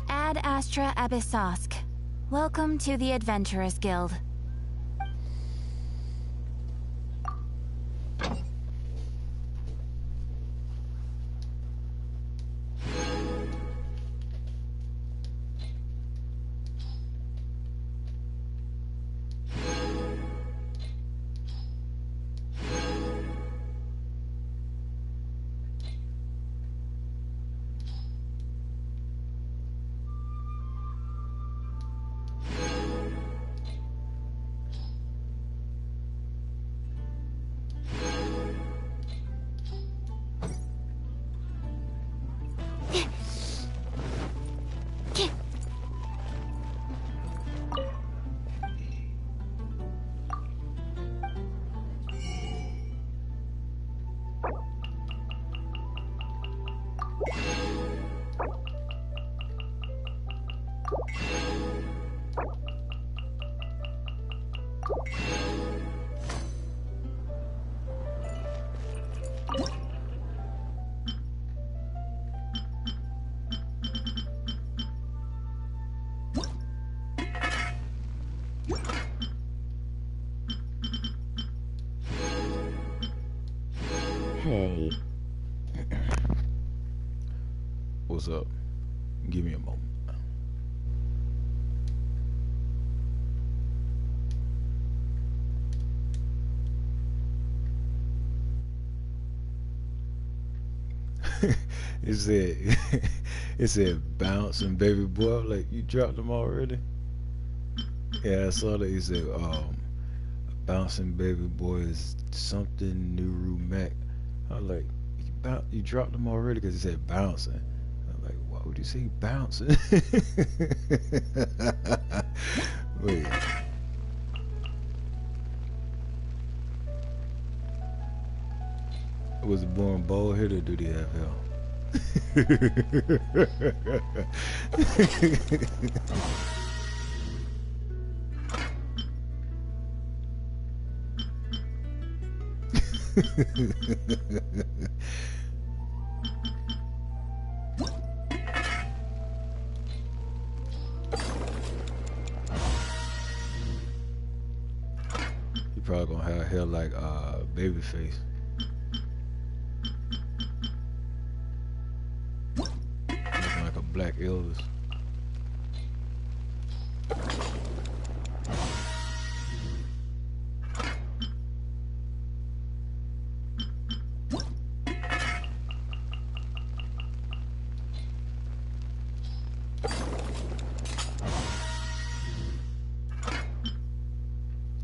Ad Astra Abyssosk. Welcome to the Adventurers Guild. Hey. What's up? Give me a moment. It said, it said bouncing baby boy. I'm like, you dropped them already? Yeah, I saw that. He said, bouncing baby boy is something Nuru Mac. I was like, you dropped them already because he said bouncing. I'm like, why would you say bouncing? Wait. Was it born bald headed or did he have hair? He probably gonna have hair like Babyface. Looking like a black Elvis.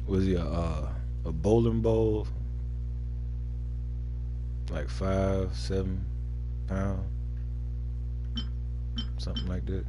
Was he a bowling ball? Like 5-7 pounds? Something like that.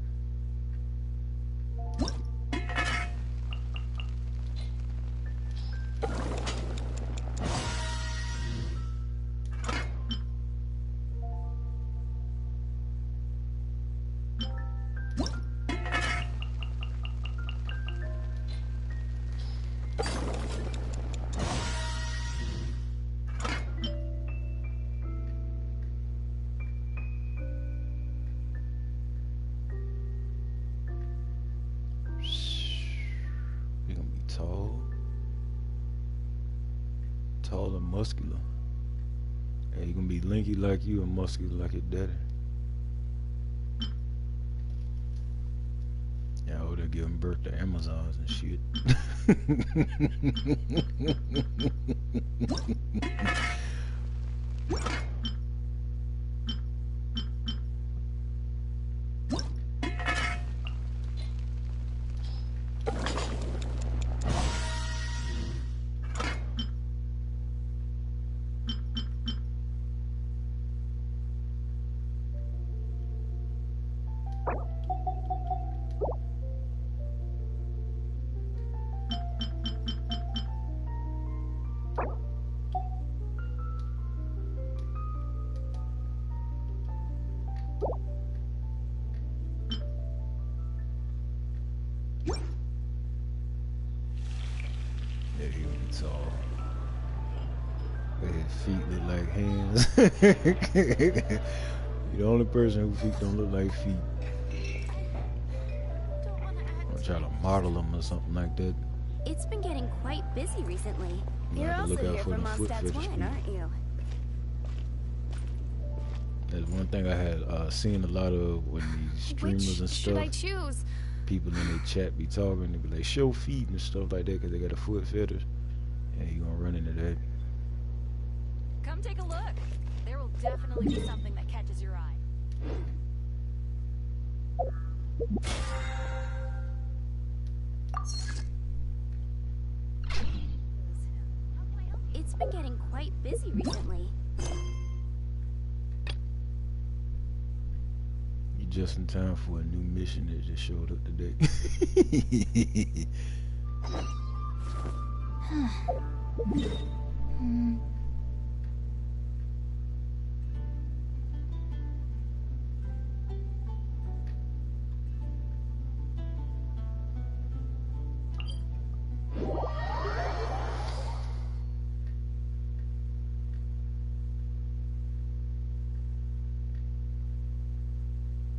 He gonna be tall and muscular. Hey, he gonna be lanky like you and muscular like your daddy. Yeah, oh, they're giving birth to Amazons and shit. he was tall. But his feet look like hands. You're the only person whose feet don't look like feet. I'll try to model them or something like that. It's been getting quite busy recently. You You're have to also look out here for for the foot Mondstadt's fetish wine, people. aren't you? That's one thing I had seen a lot of when these streamers and Which should I stuff. choose? People in their chat be talking, they be like, show feet and stuff like that because they got a foot fetish. And you gonna run into that. Come take a look. There will definitely be something that catches your eye. It's been getting quite busy recently. You just in time for a new mission that just showed up today.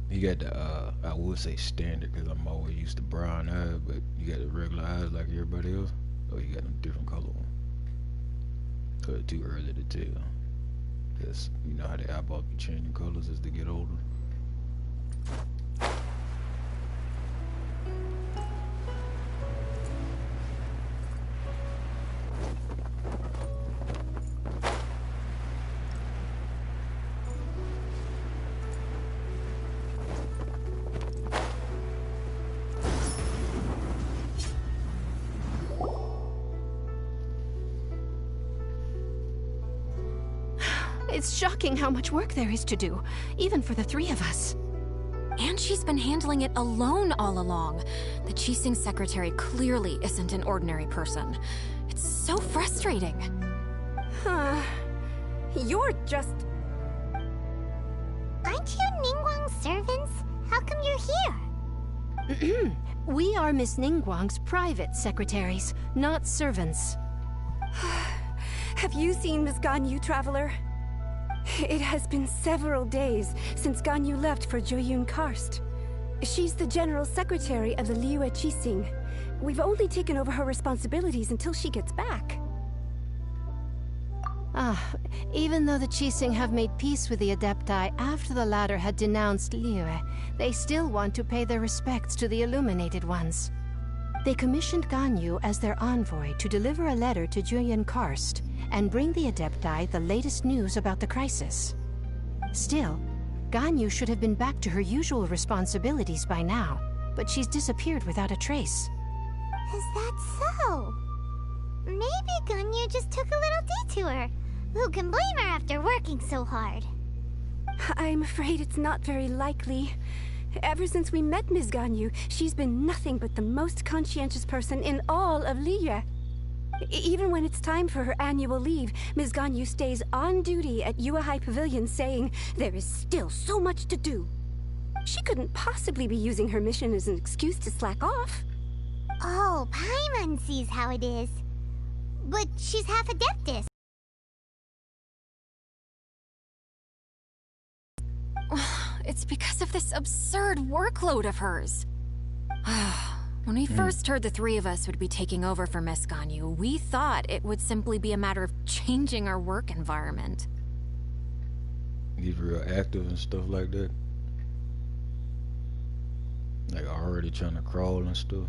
You got the, I would say standard because I'm always used to brown eyes, but you got the regular eyes like everybody else? Or you got them different color ones? Or it's too early to tell? Because you know how the eyeballs be changing colors as they get older. It's shocking how much work there is to do, even for the three of us. And she's been handling it alone all along. The Qixing secretary clearly isn't an ordinary person. It's so frustrating. You're just... Aren't you Ningguang's servants? How come you're here? We are Miss Ningguang's private secretaries, not servants. Have you seen Miss Ganyu, Traveler? It has been several days since Ganyu left for Jueyun Karst. She's the general secretary of the Liyue Qixing. We've only taken over her responsibilities until she gets back. Even though the Qixing have made peace with the Adepti after the latter had denounced Liyue, they still want to pay their respects to the Illuminated Ones. They commissioned Ganyu as their envoy to deliver a letter to Jueyun Karst and bring the Adepti the latest news about the crisis. Still, Ganyu should have been back to her usual responsibilities by now, but she's disappeared without a trace. Is that so? Maybe Ganyu just took a little detour. Who can blame her after working so hard? I'm afraid it's not very likely. Ever since we met Ms. Ganyu, she's been nothing but the most conscientious person in all of Liyue. Even when it's time for her annual leave, Ms. Ganyu stays on duty at Yuehai Pavilion saying there is still so much to do. She couldn't possibly be using her mission as an excuse to slack off. Oh, Paimon sees how it is. But she's half Adeptus. It's because of this absurd workload of hers. When we first heard the three of us would be taking over for Miss Ganyu, we thought it would simply be a matter of changing our work environment. He's real active and stuff like that. Like already trying to crawl and stuff.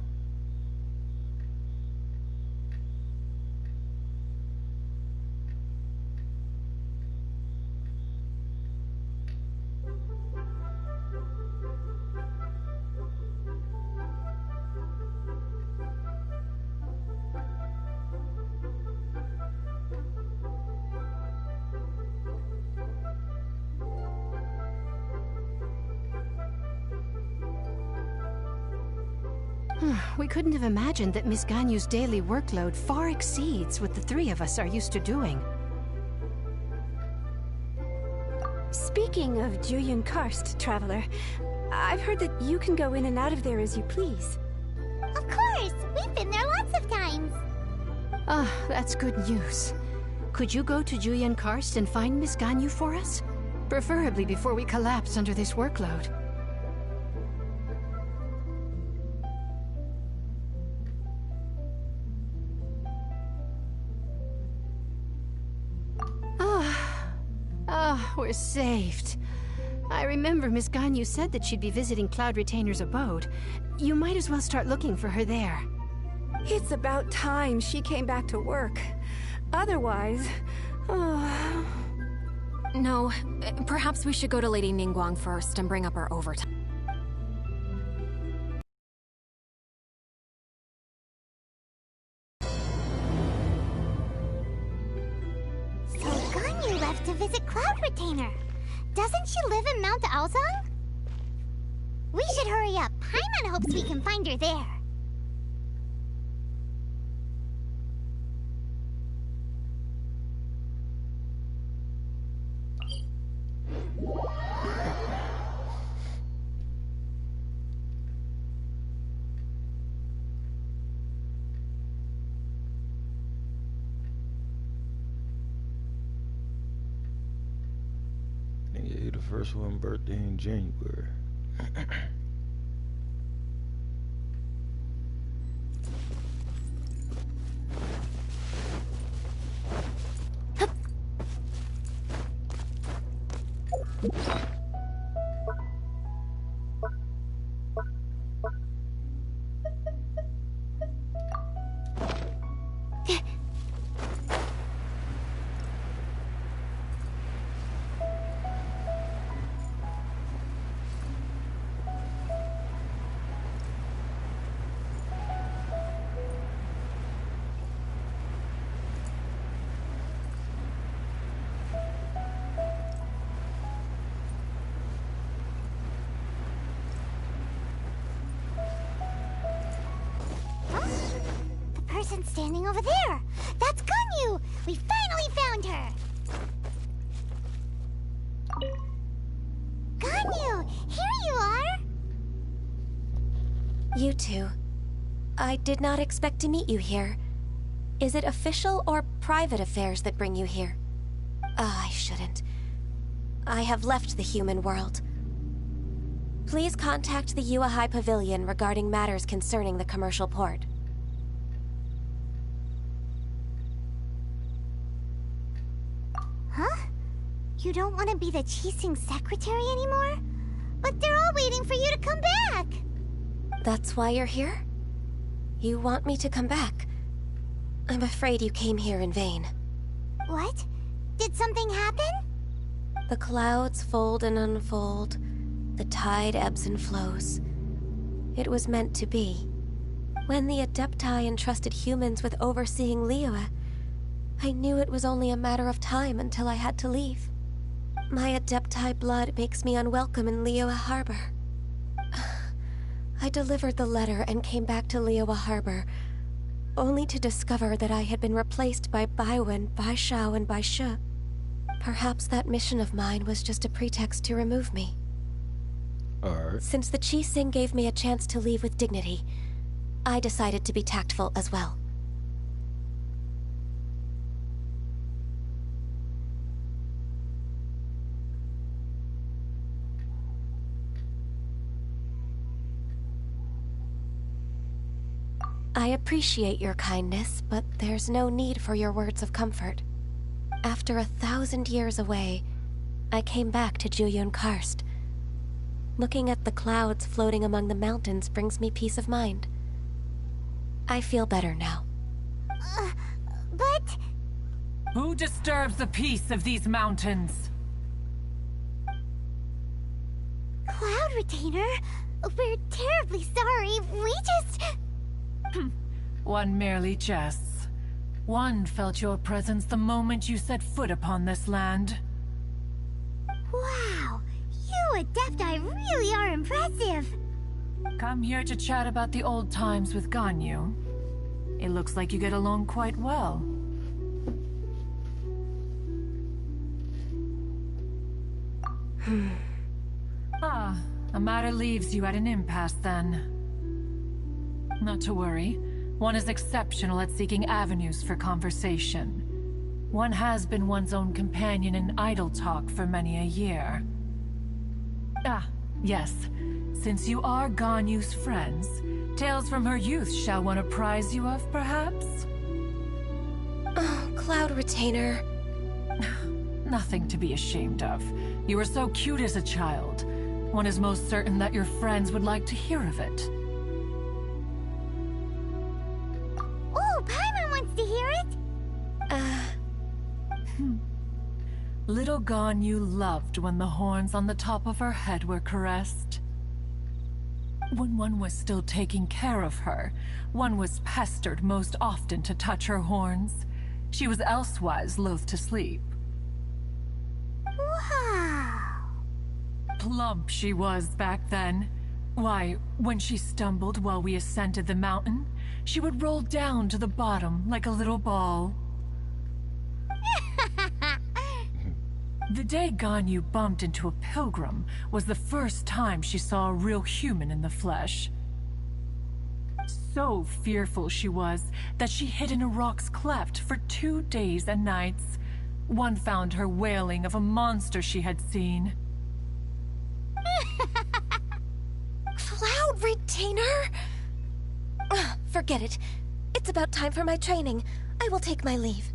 We couldn't have imagined that Miss Ganyu's daily workload far exceeds what the three of us are used to doing. Speaking of Jueyun Karst, Traveler, I've heard that you can go in and out of there as you please. Of course! We've been there lots of times! Ah, that's good news. Could you go to Julian Karst and find Miss Ganyu for us? Preferably before we collapse under this workload. We're saved. I remember Miss Ganyu said that she'd be visiting Cloud Retainer's abode. You might as well start looking for her there. It's about time she came back to work. Otherwise... No, perhaps we should go to Lady Ningguang first and bring up our overtime. So Ganyu left to visit Cloud Retainer. Doesn't she live in Mount Aozang? We should hurry up. Paimon hopes we can find her there. Yeah, the first one birthday in January. The person standing over there! That's Ganyu! We finally found her! Ganyu! Here you are! You two. I did not expect to meet you here. Is it official or private affairs that bring you here? I shouldn't. I have left the human world. Please contact the Yuehai Pavilion regarding matters concerning the commercial port. Huh? You don't want to be the Qixing secretary anymore? But they're all waiting for you to come back! That's why you're here? You want me to come back? I'm afraid you came here in vain. What? Did something happen? The clouds fold and unfold. The tide ebbs and flows. It was meant to be. When the Adepti entrusted humans with overseeing Liyue, I knew it was only a matter of time until I had to leave. My Adepti blood makes me unwelcome in Liyue Harbor. I delivered the letter and came back to Liyue Harbor, only to discover that I had been replaced by Baiwen, Baishao, and Baishu. Perhaps that mission of mine was just a pretext to remove me. Alright. Since the Qixing gave me a chance to leave with dignity, I decided to be tactful as well. I appreciate your kindness, but there's no need for your words of comfort. After 1,000 years away, I came back to Julian Karst. Looking at the clouds floating among the mountains brings me peace of mind. I feel better now. But... Who disturbs the peace of these mountains? Cloud Retainer? We're terribly sorry. We just... One merely jests. One felt your presence the moment you set foot upon this land. Wow! You Adepti really are impressive! Come here to chat about the old times with Ganyu. It looks like you get along quite well. A matter leaves you at an impasse then. Not to worry. One is exceptional at seeking avenues for conversation. One has been one's own companion in idle talk for many a year. Ah, yes. Since you are Ganyu's friends, tales from her youth shall one apprise you of, perhaps? Oh, Cloud Retainer. Nothing to be ashamed of. You were so cute as a child. One is most certain that your friends would like to hear of it. Oh, Paimon wants to hear it! Little Ganyu loved when the horns on the top of her head were caressed. When one was still taking care of her, one was pestered most often to touch her horns. She was elsewise loath to sleep. Wow! Plump she was back then. Why, when she stumbled while we ascended the mountain, she would roll down to the bottom like a little ball. The day Ganyu bumped into a pilgrim was the first time she saw a real human in the flesh. So fearful she was that she hid in a rock's cleft for 2 days and nights. One found her wailing of a monster she had seen. Cloud Retainer? Forget it. It's about time for my training. I will take my leave.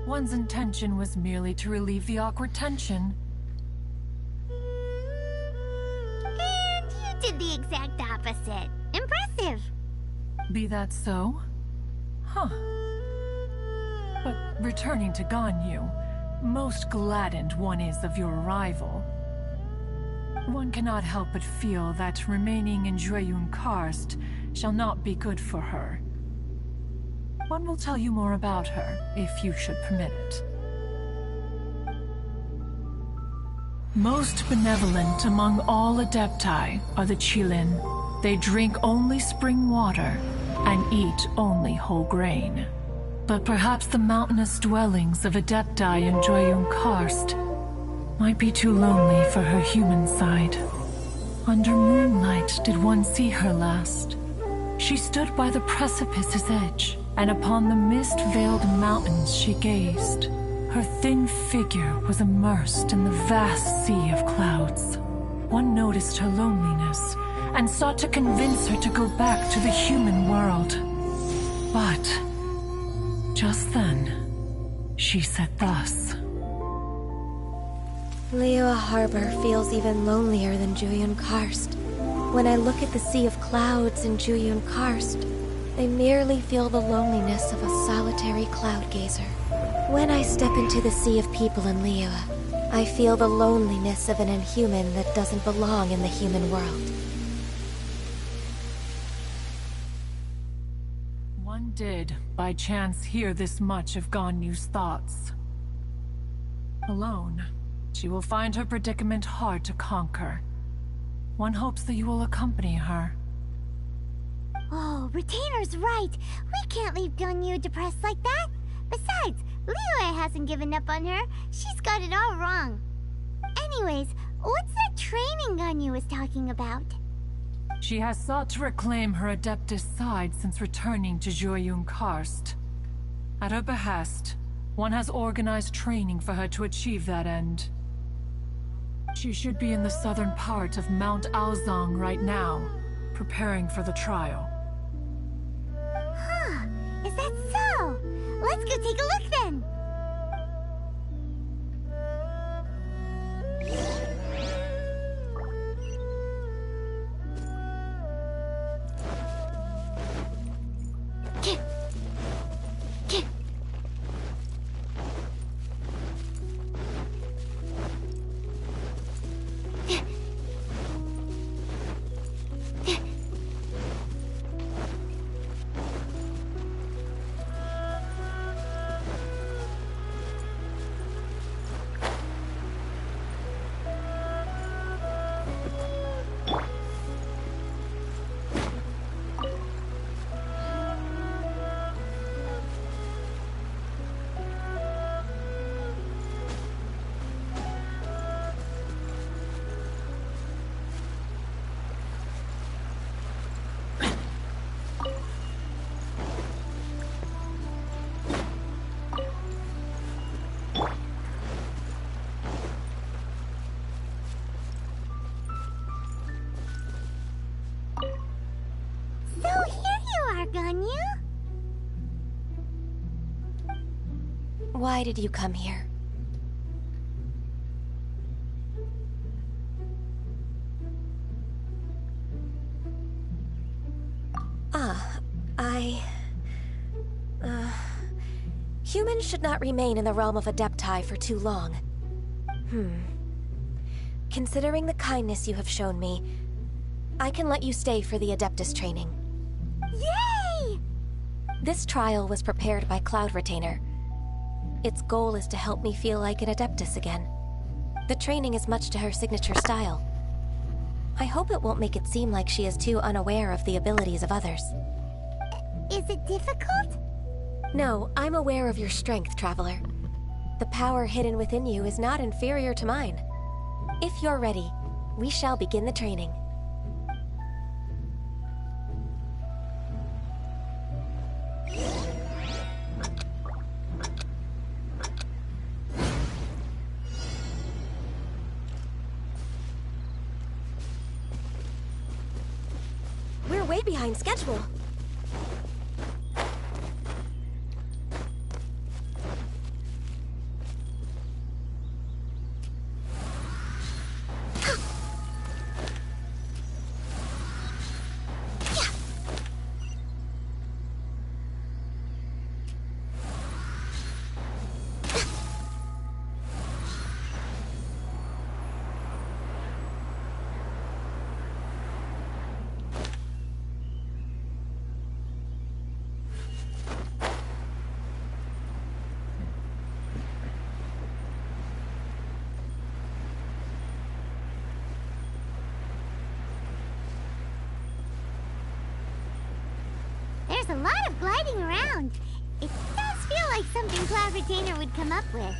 One's intention was merely to relieve the awkward tension. And you did the exact opposite. Impressive! Be that so? Huh. But returning to Ganyu, most gladdened one is of your arrival. One cannot help but feel that remaining in Jueyun Karst shall not be good for her. One will tell you more about her, if you should permit it. Most benevolent among all Adepti are the Qilin. They drink only spring water and eat only whole grain. But perhaps the mountainous dwellings of Adepti in Jueyun Karst might be too lonely for her human side. Under moonlight did one see her last. She stood by the precipice's edge, and upon the mist-veiled mountains she gazed. Her thin figure was immersed in the vast sea of clouds. One noticed her loneliness, and sought to convince her to go back to the human world. But just then, she said thus. Liyue Harbor feels even lonelier than Jueyun Karst. When I look at the sea of clouds in Jueyun Karst, I merely feel the loneliness of a solitary cloud gazer. When I step into the sea of people in Liyue, I feel the loneliness of an inhuman that doesn't belong in the human world. One did, by chance, hear this much of Ganyu's thoughts. Alone, she will find her predicament hard to conquer. One hopes that you will accompany her. Oh, Retainer's right. We can't leave Ganyu depressed like that. Besides, Liyue hasn't given up on her. She's got it all wrong. Anyways, what's that training Ganyu was talking about? She has sought to reclaim her Adeptus side since returning to Jueyun Karst. At her behest, one has organized training for her to achieve that end. She should be in the southern part of Mount Aozang right now, preparing for the trial. Huh, is that so? Let's go take a look then! Why did you come here? Humans should not remain in the realm of Adepti for too long. Considering the kindness you have shown me, I can let you stay for the Adeptus training. Yay! This trial was prepared by Cloud Retainer. Its goal is to help me feel like an Adeptus again. The training is much to her signature style. I hope it won't make it seem like she is too unaware of the abilities of others. Is it difficult? No, I'm aware of your strength, Traveler. The power hidden within you is not inferior to mine. If you're ready, we shall begin the training. We're way behind schedule. There's a lot of gliding around. It does feel like something Cloud Retainer would come up with.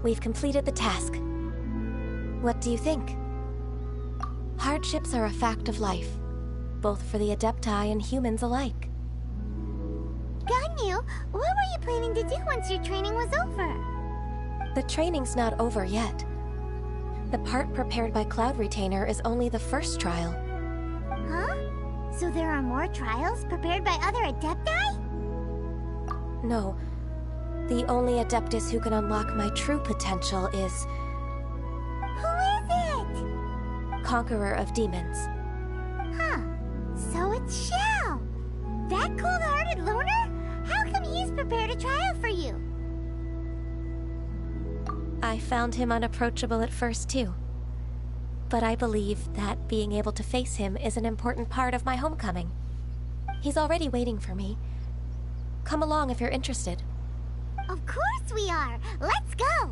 We've completed the task. What do you think? Hardships are a fact of life, both for the Adepti and humans alike. Ganyu Ganyu, what were you planning to do once your training was over? The training's not over yet. The part prepared by Cloud Retainer is only the first trial. Huh? So there are more trials prepared by other Adepti? No. The only Adeptus who can unlock my true potential is Who is it? Conqueror of Demons. Huh. So it's Xiao. That cold-hearted loner? How come he's prepared a trial for you? I found him unapproachable at first, too. But I believe that being able to face him is an important part of my homecoming. He's already waiting for me. Come along if you're interested. Of course we are. Let's go.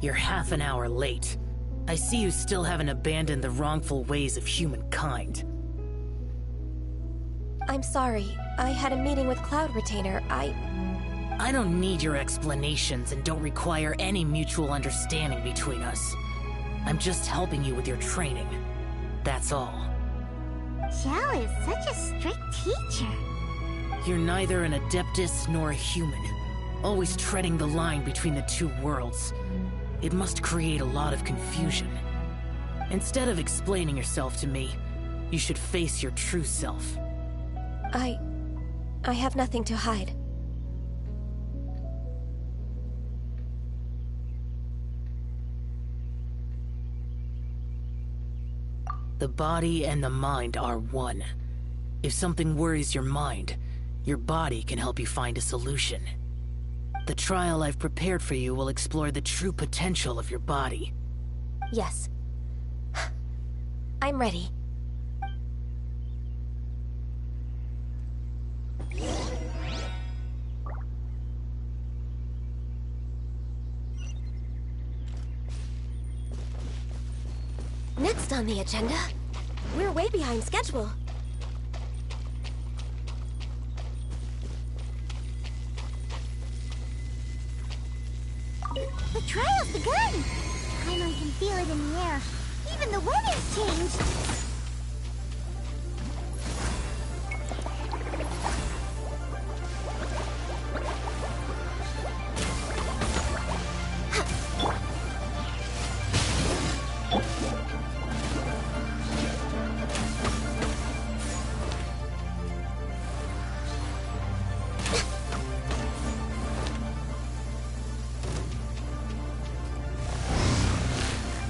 You're half an hour late. I see you still haven't abandoned the wrongful ways of humankind. I'm sorry. I had a meeting with Cloud Retainer. I don't need your explanations and don't require any mutual understanding between us. I'm just helping you with your training. That's all. Xiao is such a strict teacher. You're neither an Adeptus nor a human, always treading the line between the two worlds. It must create a lot of confusion. Instead of explaining yourself to me, you should face your true self. I have nothing to hide. The body and the mind are one. If something worries your mind, your body can help you find a solution. The trial I've prepared for you will explore the true potential of your body. Yes. I'm ready. Next on the agenda, we're way behind schedule. The trial's begun! Paimon can feel it in the air. Even the weather's changed.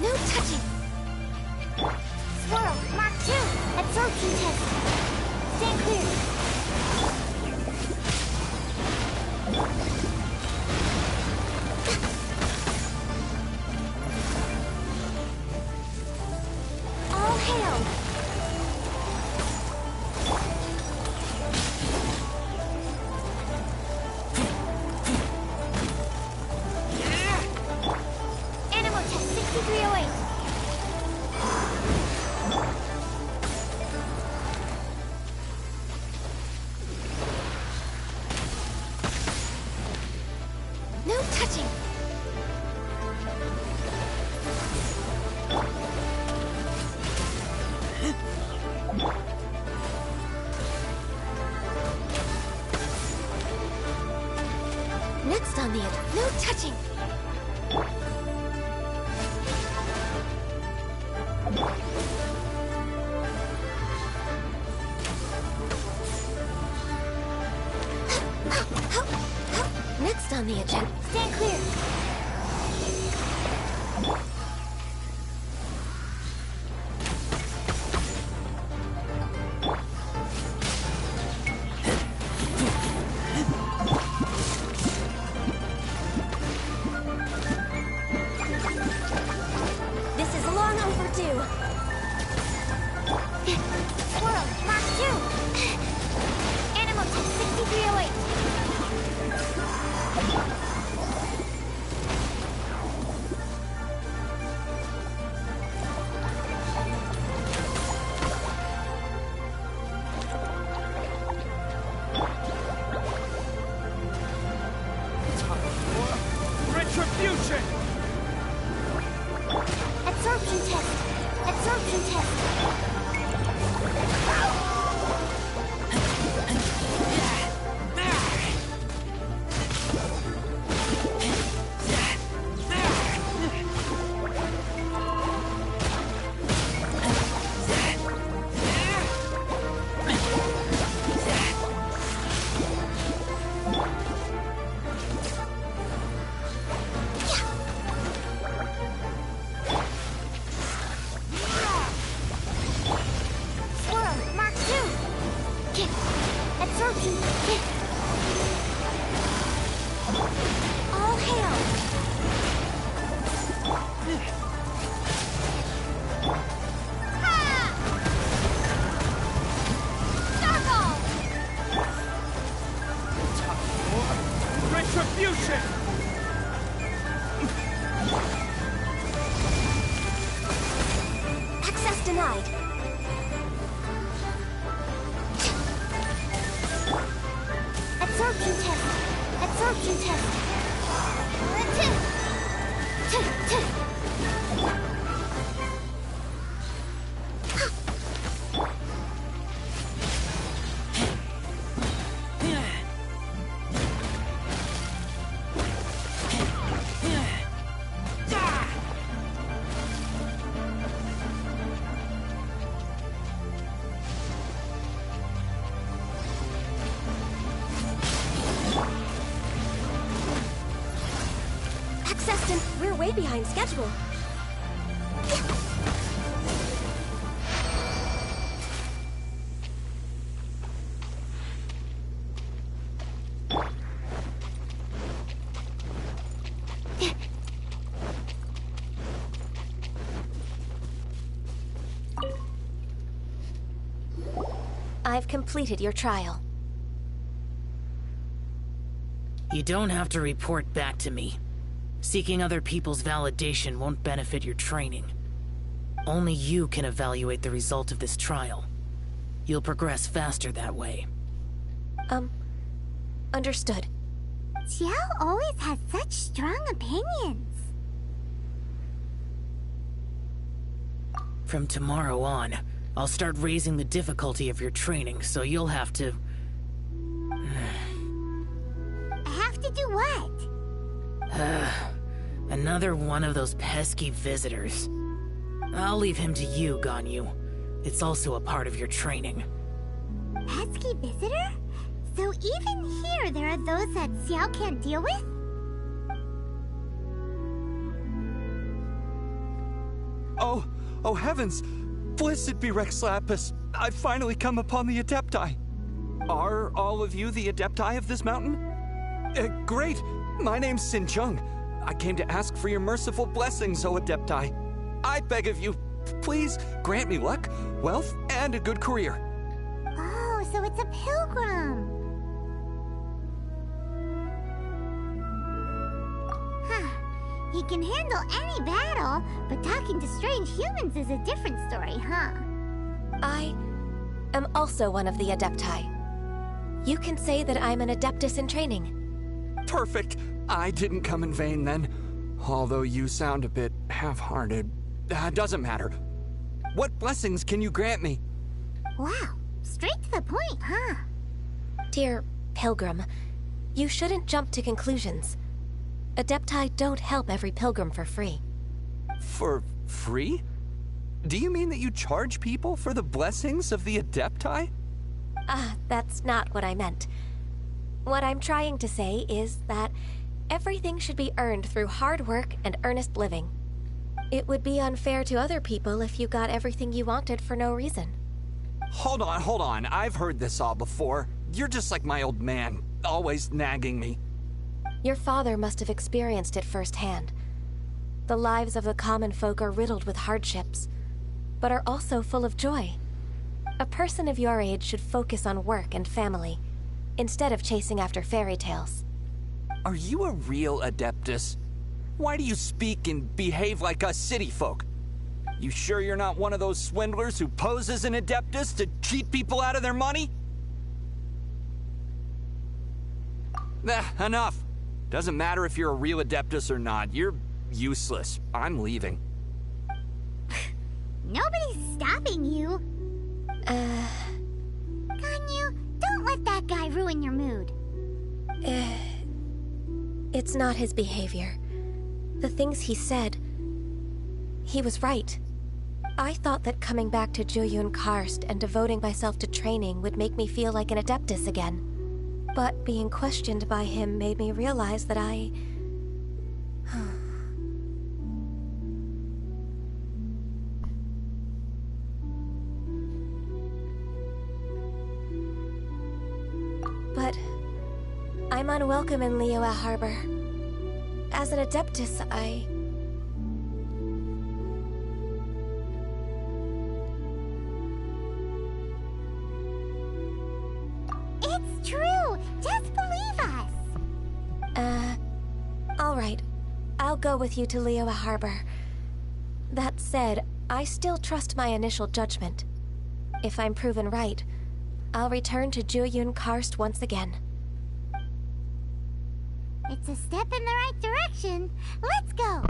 No touching! Swirl, Mark 2, absorption test. Stand clear. All hail. Animal test 6308. No touching! Next on the agenda, no touching! Next on the agenda, Stand clear. Absorption. All hail. Retribution! Access denied. Absorption test. Absorption test. We're way behind schedule. I've completed your trial. You don't have to report back to me. Seeking other people's validation won't benefit your training. Only you can evaluate the result of this trial. You'll progress faster that way. Understood. Xiao always has such strong opinions. From tomorrow on, I'll start raising the difficulty of your training, so you'll have to... Have to do what? Another one of those pesky visitors. I'll leave him to you, Ganyu. It's also a part of your training. Pesky visitor? So even here there are those that Xiao can't deal with? Oh heavens! Blessed be Rex Lapis! I've finally come upon the Adepti. Are all of you the Adepti of this mountain? Great! My name's Sin Chung. I came to ask for your merciful blessings, O Adepti. I beg of you, please grant me luck, wealth, and a good career. Oh, so it's a pilgrim. Huh. He can handle any battle, but talking to strange humans is a different story, huh? I am also one of the Adepti. You can say that I'm an Adeptus in training. Perfect. I didn't come in vain then. Although you sound a bit half-hearted. Doesn't matter. What blessings can you grant me? Wow, straight to the point, huh? Dear Pilgrim, you shouldn't jump to conclusions. Adepti don't help every pilgrim for free. For free? Do you mean that you charge people for the blessings of the Adepti? That's not what I meant. What I'm trying to say is that everything should be earned through hard work and earnest living. It would be unfair to other people if you got everything you wanted for no reason. Hold on. I've heard this all before. You're just like my old man, always nagging me. Your father must have experienced it firsthand. The lives of the common folk are riddled with hardships, but are also full of joy. A person of your age should focus on work and family, instead of chasing after fairy tales. Are you a real Adeptus? Why do you speak and behave like us city folk? You sure you're not one of those swindlers who pose as an Adeptus to cheat people out of their money? Enough. Doesn't matter if you're a real Adeptus or not. You're useless. I'm leaving. Nobody's stopping you. Ganyu, don't let that guy ruin your mood. It's not his behavior. The things he said... He was right. I thought that coming back to Jueyun Karst and devoting myself to training would make me feel like an Adeptus again. But being questioned by him made me realize that I... I'm unwelcome in Liyue Harbor. As an Adeptus, It's true! Just believe us! Alright. I'll go with you to Liyue Harbor. That said, I still trust my initial judgment. If I'm proven right, I'll return to Jueyun Karst once again. It's a step in the right direction. Let's go!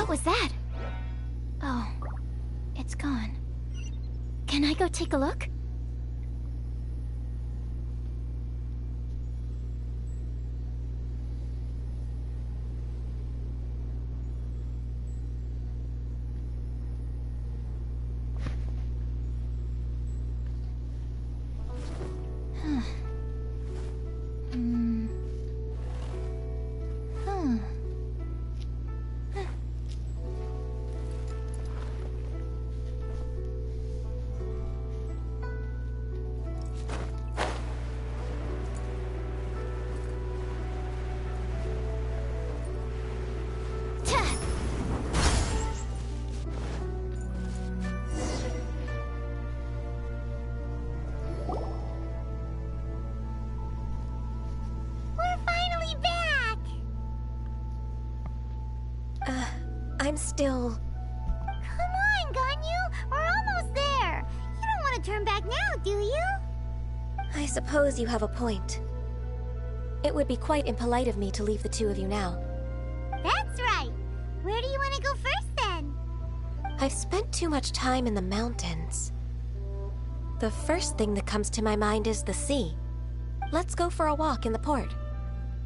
What was that? Oh, it's gone. Can I go take a look? I'm still... Come on, Ganyu! We're almost there! You don't want to turn back now, do you? I suppose you have a point. It would be quite impolite of me to leave the two of you now. That's right! Where do you want to go first, then? I've spent too much time in the mountains. The first thing that comes to my mind is the sea. Let's go for a walk in the port.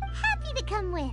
Happy to come with.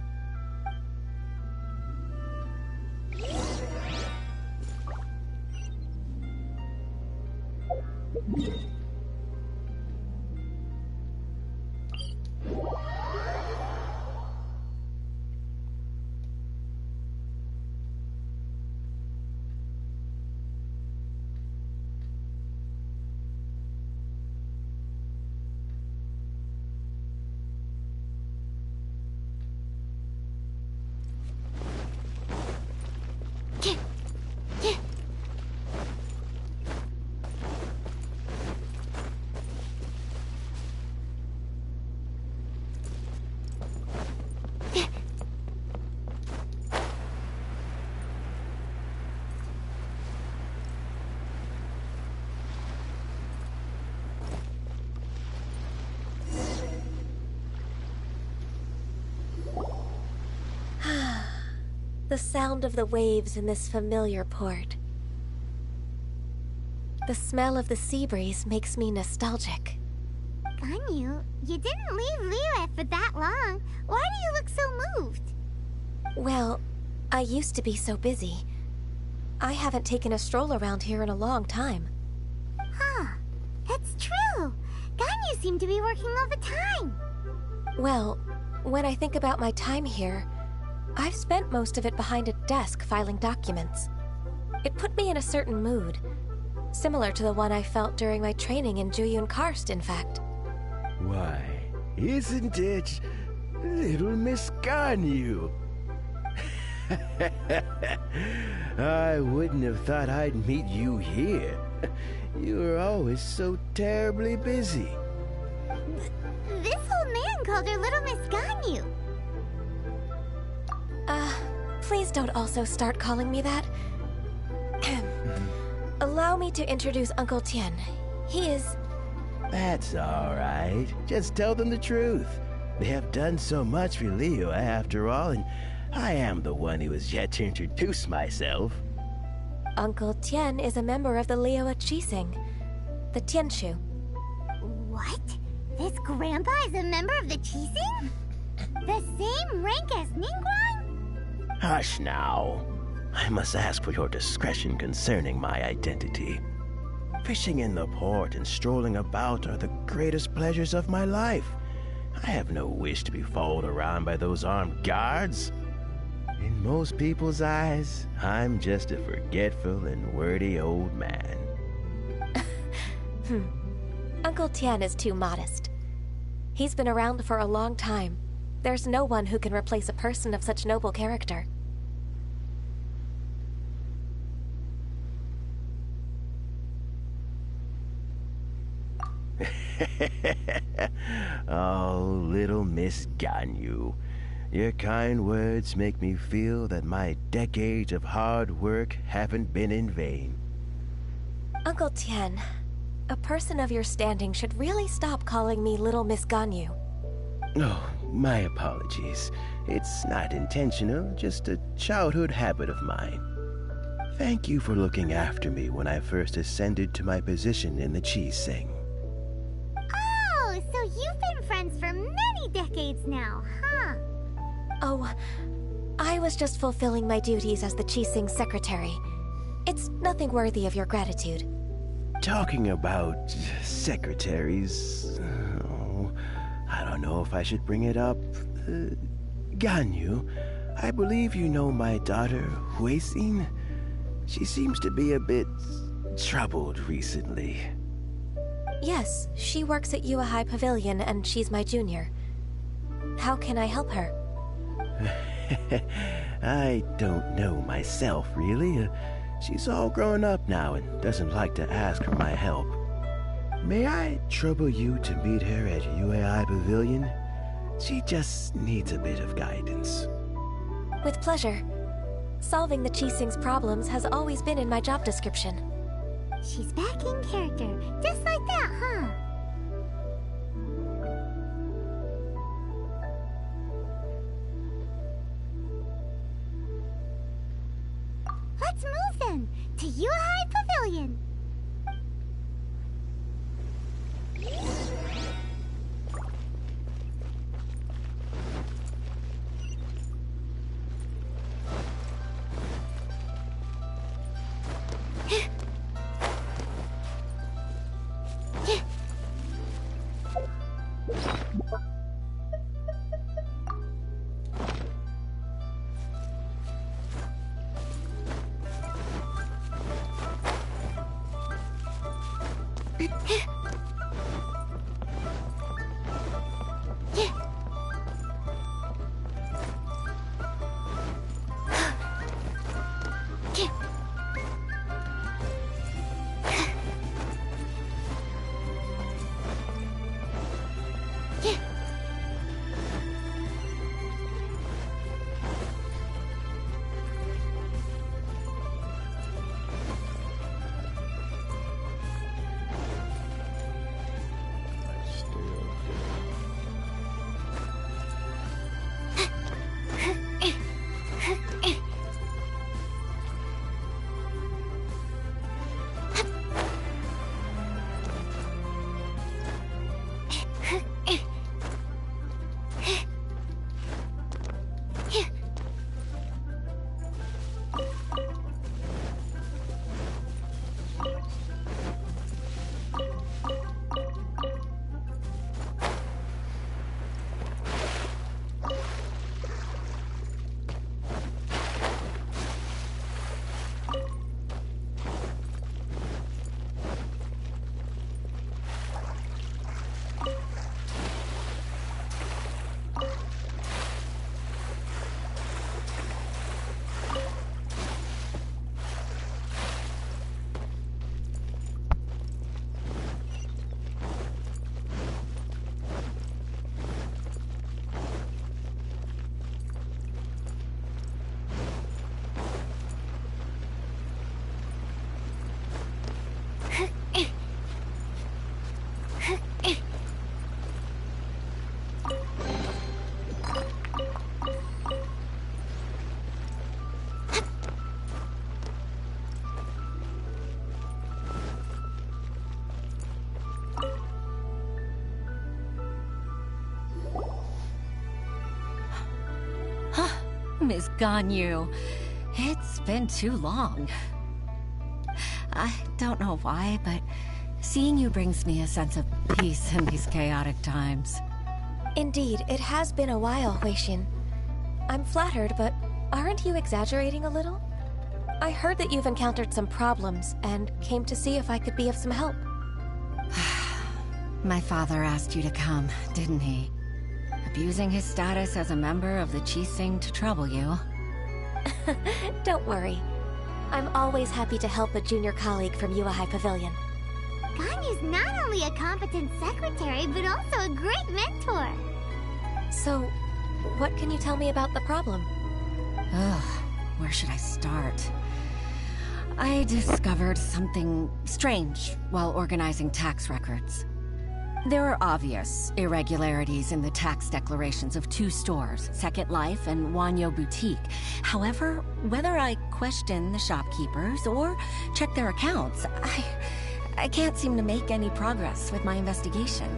the sound of the waves in this familiar port. The smell of the sea breeze makes me nostalgic. Ganyu, you didn't leave Liyue for that long. Why do you look so moved? Well, I used to be so busy. I haven't taken a stroll around here in a long time. Huh, that's true. Ganyu seemed to be working all the time. Well, when I think about my time here, I've spent most of it behind a desk filing documents. It put me in a certain mood, similar to the one I felt during my training in Jueyun Karst, in fact. Why, isn't it little Miss Ganyu? I wouldn't have thought I'd meet you here. You were always so terribly busy. This old man called her Little Miss Ganyu. Please don't also start calling me that. Allow me to introduce Uncle Tian. He is... That's all right. Just tell them the truth. They have done so much for Liyue after all, and I am the one who has yet to introduce myself. Uncle Tian is a member of the Liyue Qixing, the Tianshu. What? This grandpa is a member of the Qixing? The same rank as Ningguang? Hush now. I must ask for your discretion concerning my identity. Fishing in the port and strolling about are the greatest pleasures of my life. I have no wish to be followed around by those armed guards. In most people's eyes, I'm just a forgetful and wordy old man. Uncle Tian is too modest. He's been around for a long time. There's no one who can replace a person of such noble character. Oh, little Miss Ganyu. Your kind words make me feel that my decades of hard work haven't been in vain. Uncle Tian, a person of your standing should really stop calling me Little Miss Ganyu. Oh, my apologies. It's not intentional, just a childhood habit of mine. Thank you for looking after me when I first ascended to my position in the Qixing. Oh, so you've been friends for many decades now, huh? Oh, I was just fulfilling my duties as the Qixing secretary. It's nothing worthy of your gratitude. Talking about secretaries... Oh, I don't know if I should bring it up. Ganyu, I believe you know my daughter, Huixin? She seems to be a bit troubled recently. Yes, she works at Yuehai High Pavilion and she's my junior. How can I help her? I don't know myself, really. She's all grown up now and doesn't like to ask for my help. May I trouble you to meet her at Yuehai High Pavilion? She just needs a bit of guidance. With pleasure. Solving the Qixing's problems has always been in my job description. She's back in character, just like that, huh? Let's move then, to Yuehai Pavilion. Miss Ganyu. It's been too long. I don't know why, but seeing you brings me a sense of peace in these chaotic times. Indeed, it has been a while, Huixin. I'm flattered, but aren't you exaggerating a little? I heard that you've encountered some problems and came to see if I could be of some help. My father asked you to come, didn't he? Abusing his status as a member of the Qixing to trouble you. Don't worry. I'm always happy to help a junior colleague from Yuehai Pavilion. Ganyu's not only a competent secretary, but also a great mentor. So, what can you tell me about the problem? Ugh, where should I start? I discovered something strange while organizing tax records. There are obvious irregularities in the tax declarations of 2 stores, Second Life and Wanyo Boutique. However, whether I question the shopkeepers or check their accounts, I can't seem to make any progress with my investigation.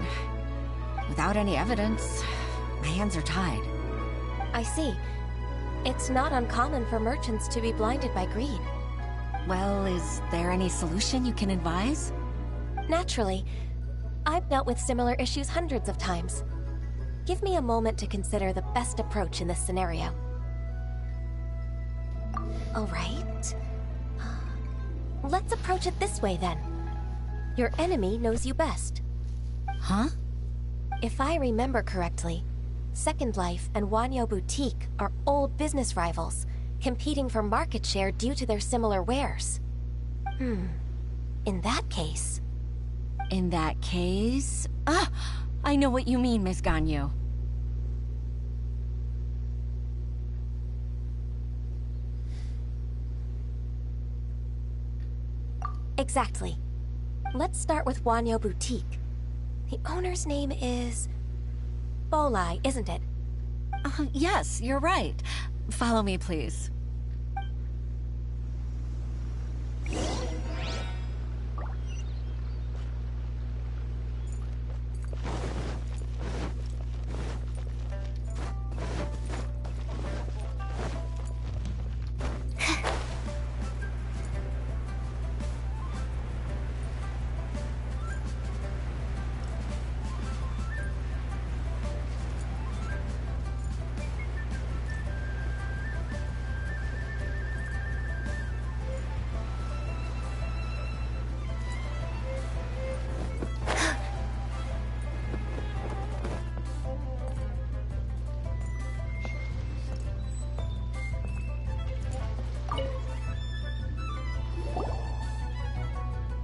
Without any evidence, my hands are tied. I see. It's not uncommon for merchants to be blinded by greed. Well, is there any solution you can advise? Naturally. I've dealt with similar issues hundreds of times. Give me a moment to consider the best approach in this scenario. All right. Let's approach it this way, then. Your enemy knows you best. Huh? If I remember correctly, Second Life and Wanyo Boutique are old business rivals, competing for market share due to their similar wares. In that case... In that case... Ah! I know what you mean, Miss Ganyu. Exactly. Let's start with Wanyo Boutique. The owner's name is... Bolai, isn't it? Yes, you're right. Follow me, please.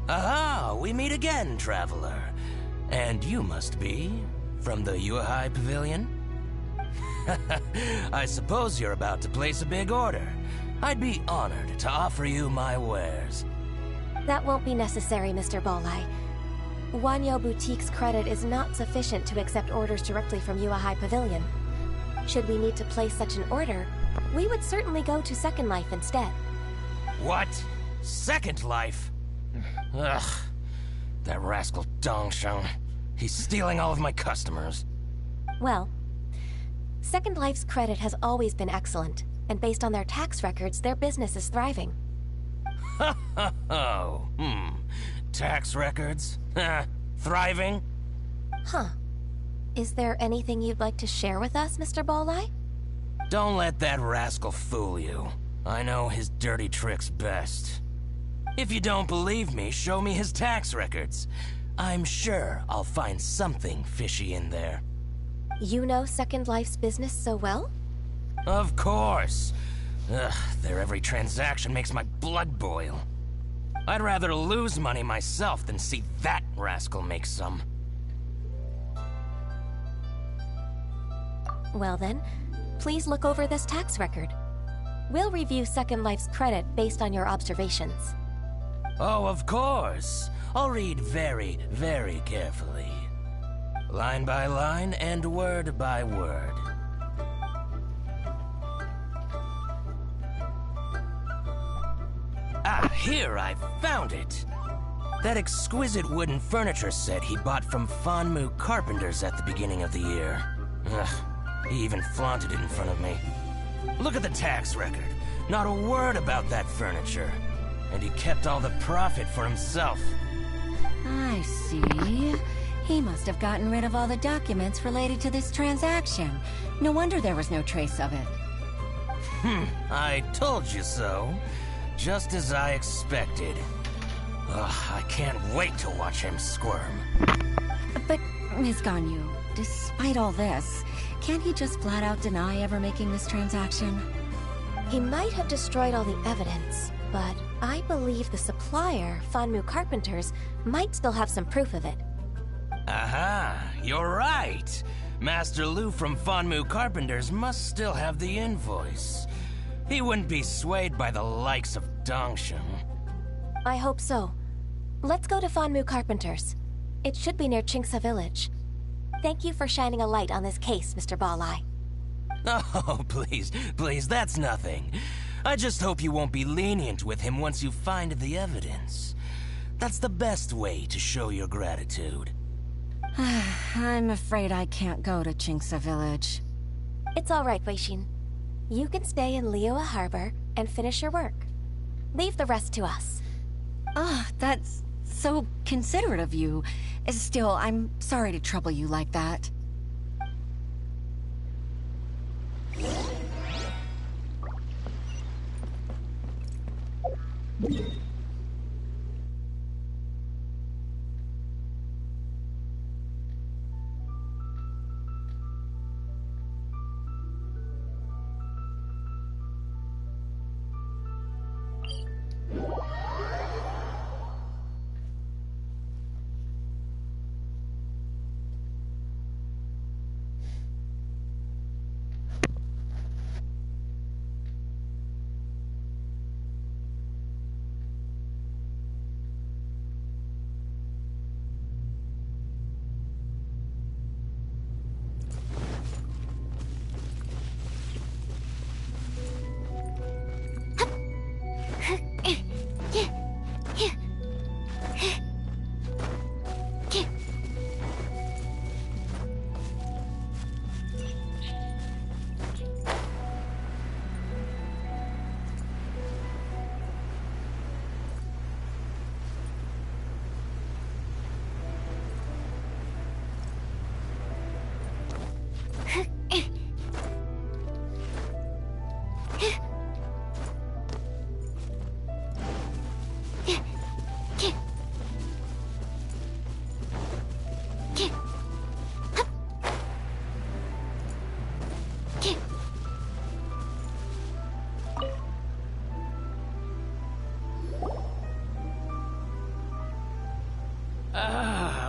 Aha! We meet again, traveler. And you must be from the Yuehai Pavilion? I suppose you're about to place a big order. I'd be honored to offer you my wares. That won't be necessary, Mr. Bolai. Wanyo Boutique's credit is not sufficient to accept orders directly from Yuehai Pavilion. Should we need to place such an order, we would certainly go to Second Life instead. What? Second Life? Ugh. That rascal Dongsheng. He's stealing all of my customers. Well, Second Life's credit has always been excellent, and based on their tax records, their business is thriving. Oh, tax records? Thriving? Huh. Is there anything you'd like to share with us, Mr. Bolai? Don't let that rascal fool you. I know his dirty tricks best. If you don't believe me, show me his tax records. I'm sure I'll find something fishy in there. You know Second Life's business so well? Of course. Ugh, their every transaction makes my blood boil. I'd rather lose money myself than see that rascal make some. Well then, please look over this tax record. We'll review Second Life's credit based on your observations. Oh, of course. I'll read very, very carefully. Line by line and word by word. Ah, here, I found it. That exquisite wooden furniture set he bought from Fanmu Carpenters at the beginning of the year. Ugh, he even flaunted it in front of me. Look at the tax record. Not a word about that furniture. And he kept all the profit for himself. I see. He must have gotten rid of all the documents related to this transaction. No wonder there was no trace of it. I told you so. Just as I expected. Ugh, I can't wait to watch him squirm. But, Ms. Ganyu, despite all this, can't he just flat out deny ever making this transaction? He might have destroyed all the evidence, but I believe the supplier, Fanmu Carpenters, might still have some proof of it. Aha, you're right. Master Lu from Fanmu Carpenters must still have the invoice. He wouldn't be swayed by the likes of Dongsheng. I hope so. Let's go to Fanmu Carpenters. It should be near Qingce Village. Thank you for shining a light on this case, Mr. Balai. Oh, please, that's nothing. I just hope you won't be lenient with him once you find the evidence. That's the best way to show your gratitude. I'm afraid I can't go to Qingce Village. It's all right, Weixin. You can stay in Liyue Harbor and finish your work. Leave the rest to us. That's so considerate of you. Still, I'm sorry to trouble you like that.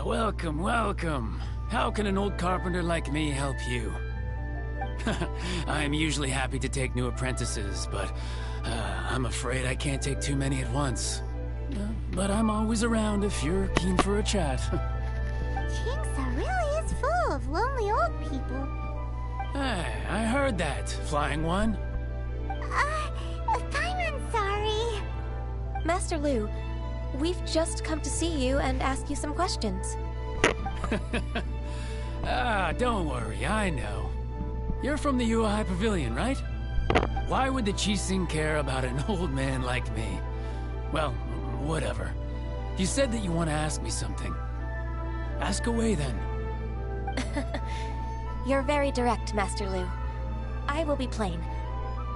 Welcome, welcome. How can an old carpenter like me help you? I'm usually happy to take new apprentices, but I'm afraid I can't take too many at once. But I'm always around if you're keen for a chat. Qingce really is full of lonely old people. Hey, I heard that, Flying One. I'm sorry. Master Lu, we've just come to see you and ask you some questions. Don't worry, I know. You're from the Yuehai Pavilion, right? Why would the Qixing care about an old man like me? Well, whatever. You said that you want to ask me something. Ask away, then. You're very direct, Master Lu. I will be plain.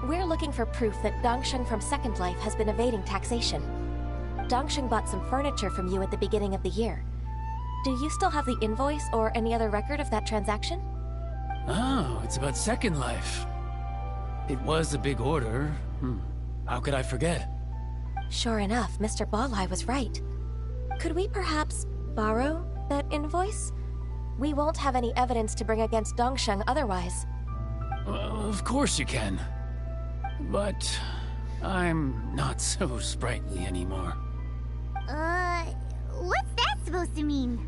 We're looking for proof that Dongsheng from Second Life has been evading taxation. Dongsheng bought some furniture from you at the beginning of the year. Do you still have the invoice or any other record of that transaction? Oh, it's about Second Life. It was a big order. How could I forget? Sure enough, Mr. Balai was right. Could we perhaps borrow that invoice? We won't have any evidence to bring against Dongsheng otherwise. Of course you can. But I'm not so sprightly anymore. What's that supposed to mean?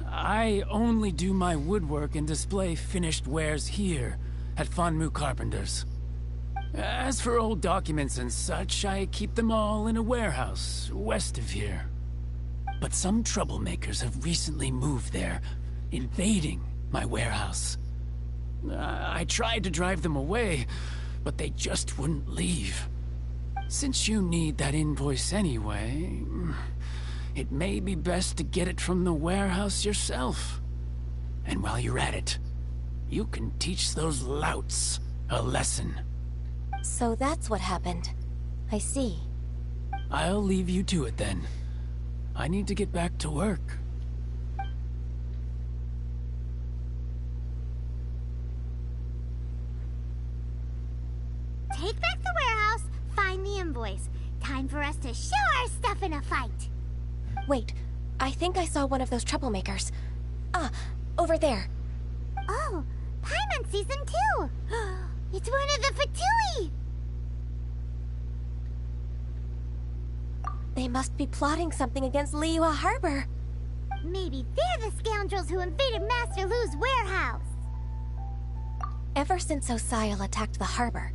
I only do my woodwork and display finished wares here at Fanmu Carpenters. As for old documents and such, I keep them all in a warehouse west of here. But some troublemakers have recently moved there, invading my warehouse. I tried to drive them away, but they just wouldn't leave. Since you need that invoice anyway, it may be best to get it from the warehouse yourself. And while you're at it, you can teach those louts a lesson. So that's what happened. I see. I'll leave you to it then. I need to get back to work. Take back the warehouse, find the invoice. Time for us to show our stuff in a fight. Wait, I think I saw one of those troublemakers. Ah, over there. Oh, Paimon sees them too. It's one of the Fatui. They must be plotting something against Liyue Harbor. Maybe they're the scoundrels who invaded Master Lu's warehouse. Ever since Osial attacked the harbor,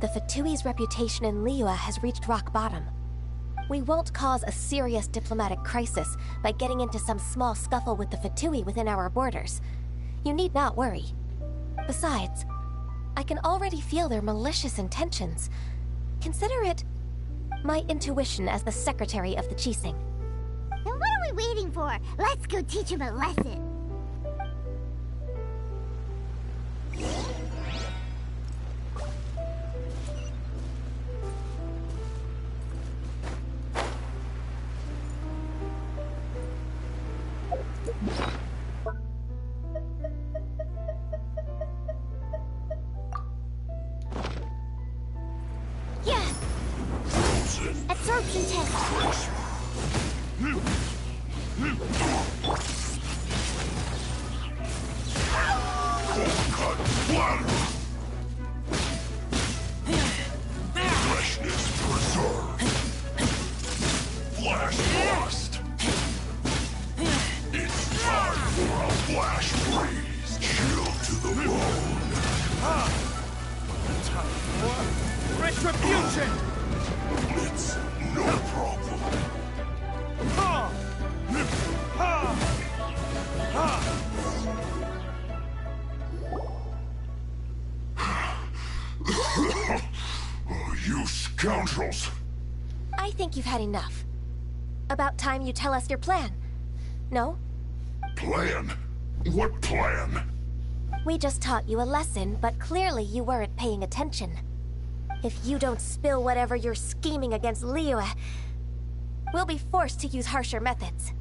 the Fatui's reputation in Liyue has reached rock bottom. We won't cause a serious diplomatic crisis by getting into some small scuffle with the Fatui within our borders. You need not worry. Besides, I can already feel their malicious intentions. Consider it my intuition as the secretary of the Qixing. Then what are we waiting for? Let's go teach him a lesson. Yes! Absorption test. Freshness preserved. Flash blast. It's time for a flash freeze. Chill to the bone. Time for retribution. It's no problem. Ha! Ha! Ha! Oh, you scoundrels! I think you've had enough. About time you tell us your plan. No? Plan? What plan? We just taught you a lesson, but clearly you weren't paying attention. If you don't spill whatever you're scheming against Liyue, we'll be forced to use harsher methods.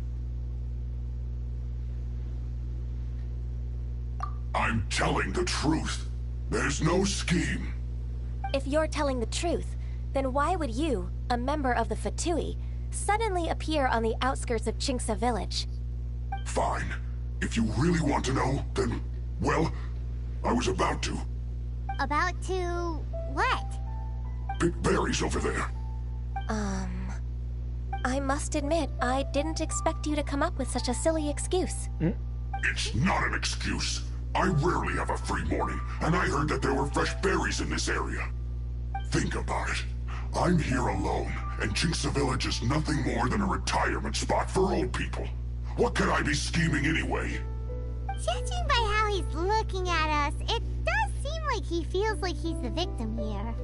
I'm telling the truth. There's no scheme. If you're telling the truth, then why would you, a member of the Fatui, suddenly appear on the outskirts of Qingce village? Fine. If you really want to know, then, well, I was about to. About to... what? Pick berries over there. I must admit, I didn't expect you to come up with such a silly excuse. It's not an excuse. I rarely have a free morning, and I heard that there were fresh berries in this area. Think about it. I'm here alone, and Qingce Village is nothing more than a retirement spot for old people. What could I be scheming anyway? Judging by how he's looking at us, it does seem like he feels like he's the victim here.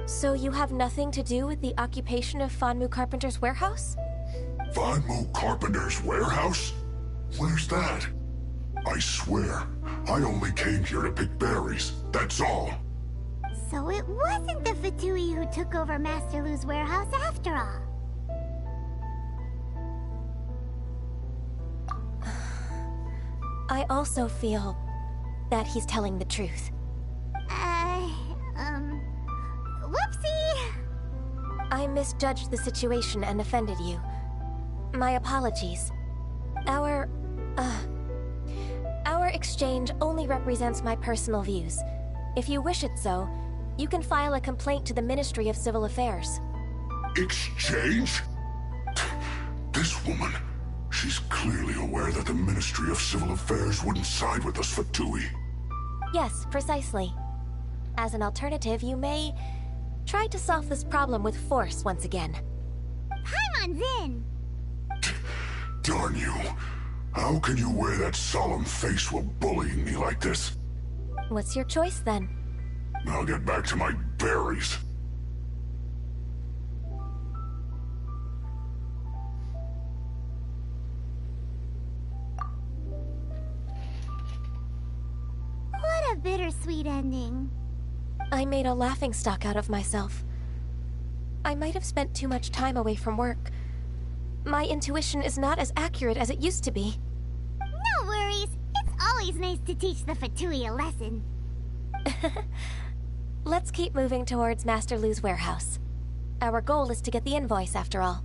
So you have nothing to do with the occupation of Fanmu Carpenter's warehouse? Fanmu Carpenter's warehouse? Where's that? I swear, I only came here to pick berries, that's all. So it wasn't the Fatui who took over Master Lu's warehouse after all. I also feel that he's telling the truth. Whoopsie! I misjudged the situation and offended you. My apologies. Our exchange only represents my personal views. If you wish it so, you can file a complaint to the Ministry of Civil Affairs. Exchange? This woman, she's clearly aware that the Ministry of Civil Affairs wouldn't side with us Fatui. Yes, precisely. As an alternative, you may try to solve this problem with force once again. Paimon's in! Darn you. How can you wear that solemn face while bullying me like this? What's your choice then? I'll get back to my berries. What a bittersweet ending. I made a laughingstock out of myself. I might have spent too much time away from work. My intuition is not as accurate as it used to be. No worries. It's always nice to teach the Fatui a lesson. Let's keep moving towards Master Lu's warehouse. Our goal is to get the invoice, after all.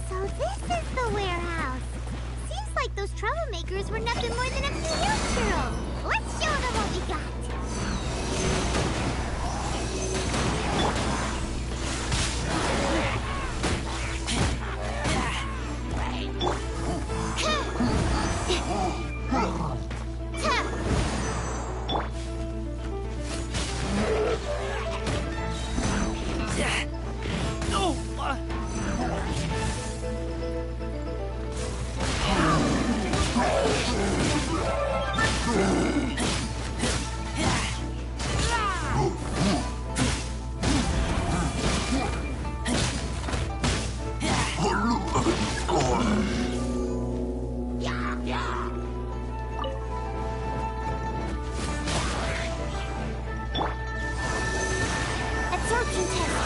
So this is the warehouse. Seems like those troublemakers were nothing more than a few young girls. Let's show them what we got. Absorption test.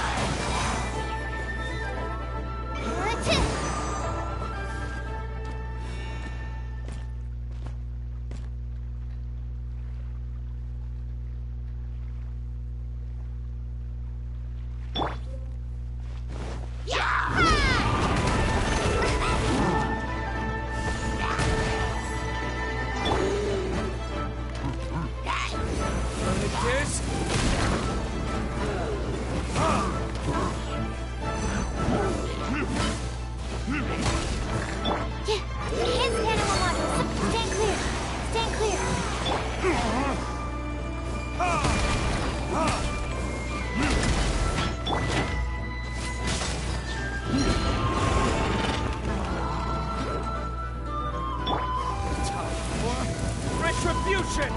Retribution!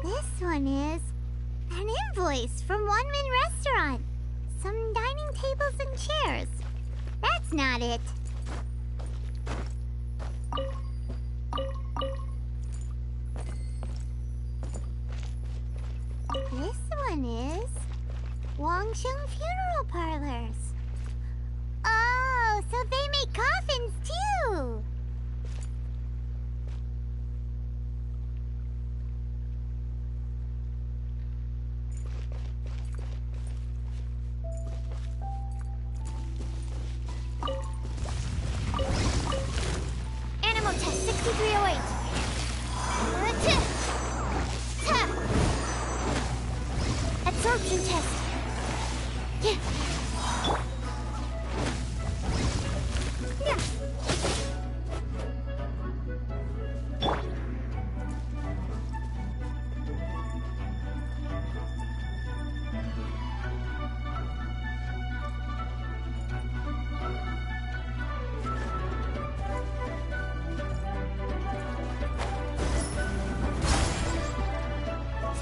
This one is an invoice from One-Man Restaurant. Some dining tables and chairs. That's not it. This one is Wangsheng Funeral Parlors. Oh, so they make coffins too. 6308. Absorption test. Yeah.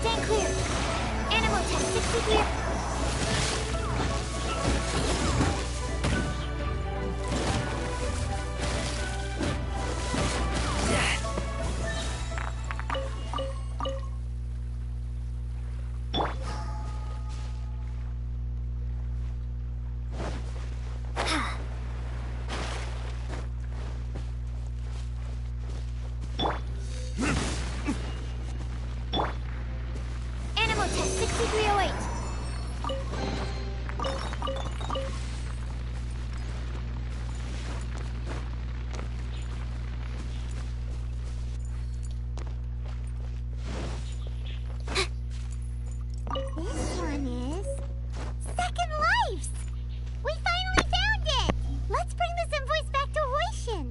Stand clear. Animal test 63. Animal test 6308. This one is Second Lives. We finally found it. Let's bring this invoice back to Hoishin.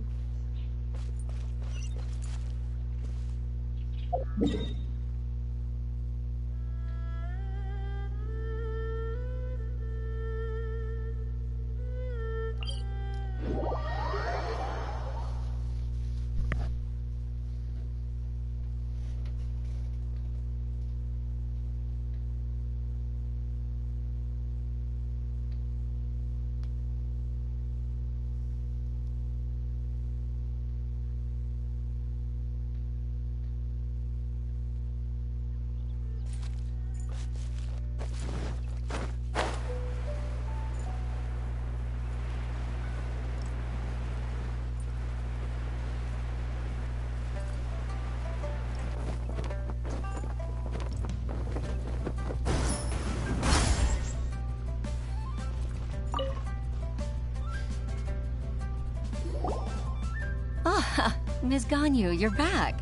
Ah, Ms. Ganyu, you're back.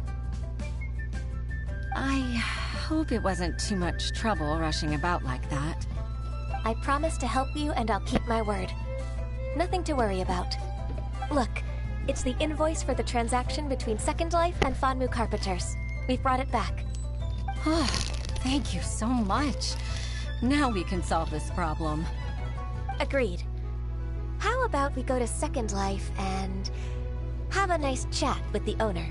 I hope it wasn't too much trouble rushing about like that. I promise to help you and I'll keep my word. Nothing to worry about. Look, it's the invoice for the transaction between Second Life and Fanmu Carpenters. We've brought it back. Oh, thank you so much. Now we can solve this problem. Agreed. How about we go to Second Life and have a nice chat with the owner?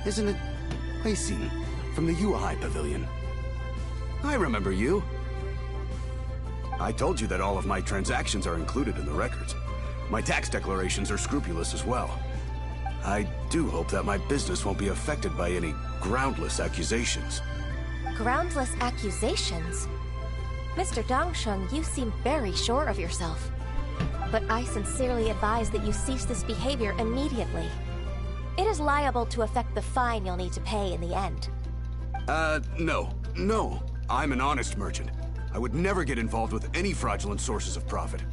Isn't it Huixin from the Yuhai Pavilion? I remember you. I told you that all of my transactions are included in the records. My tax declarations are scrupulous as well. I do hope that my business won't be affected by any groundless accusations. Groundless accusations? Mr. Dongsheng, you seem very sure of yourself. But I sincerely advise that you cease this behavior immediately. It is liable to affect the fine you'll need to pay in the end. No. I'm an honest merchant. I would never get involved with any fraudulent sources of profit.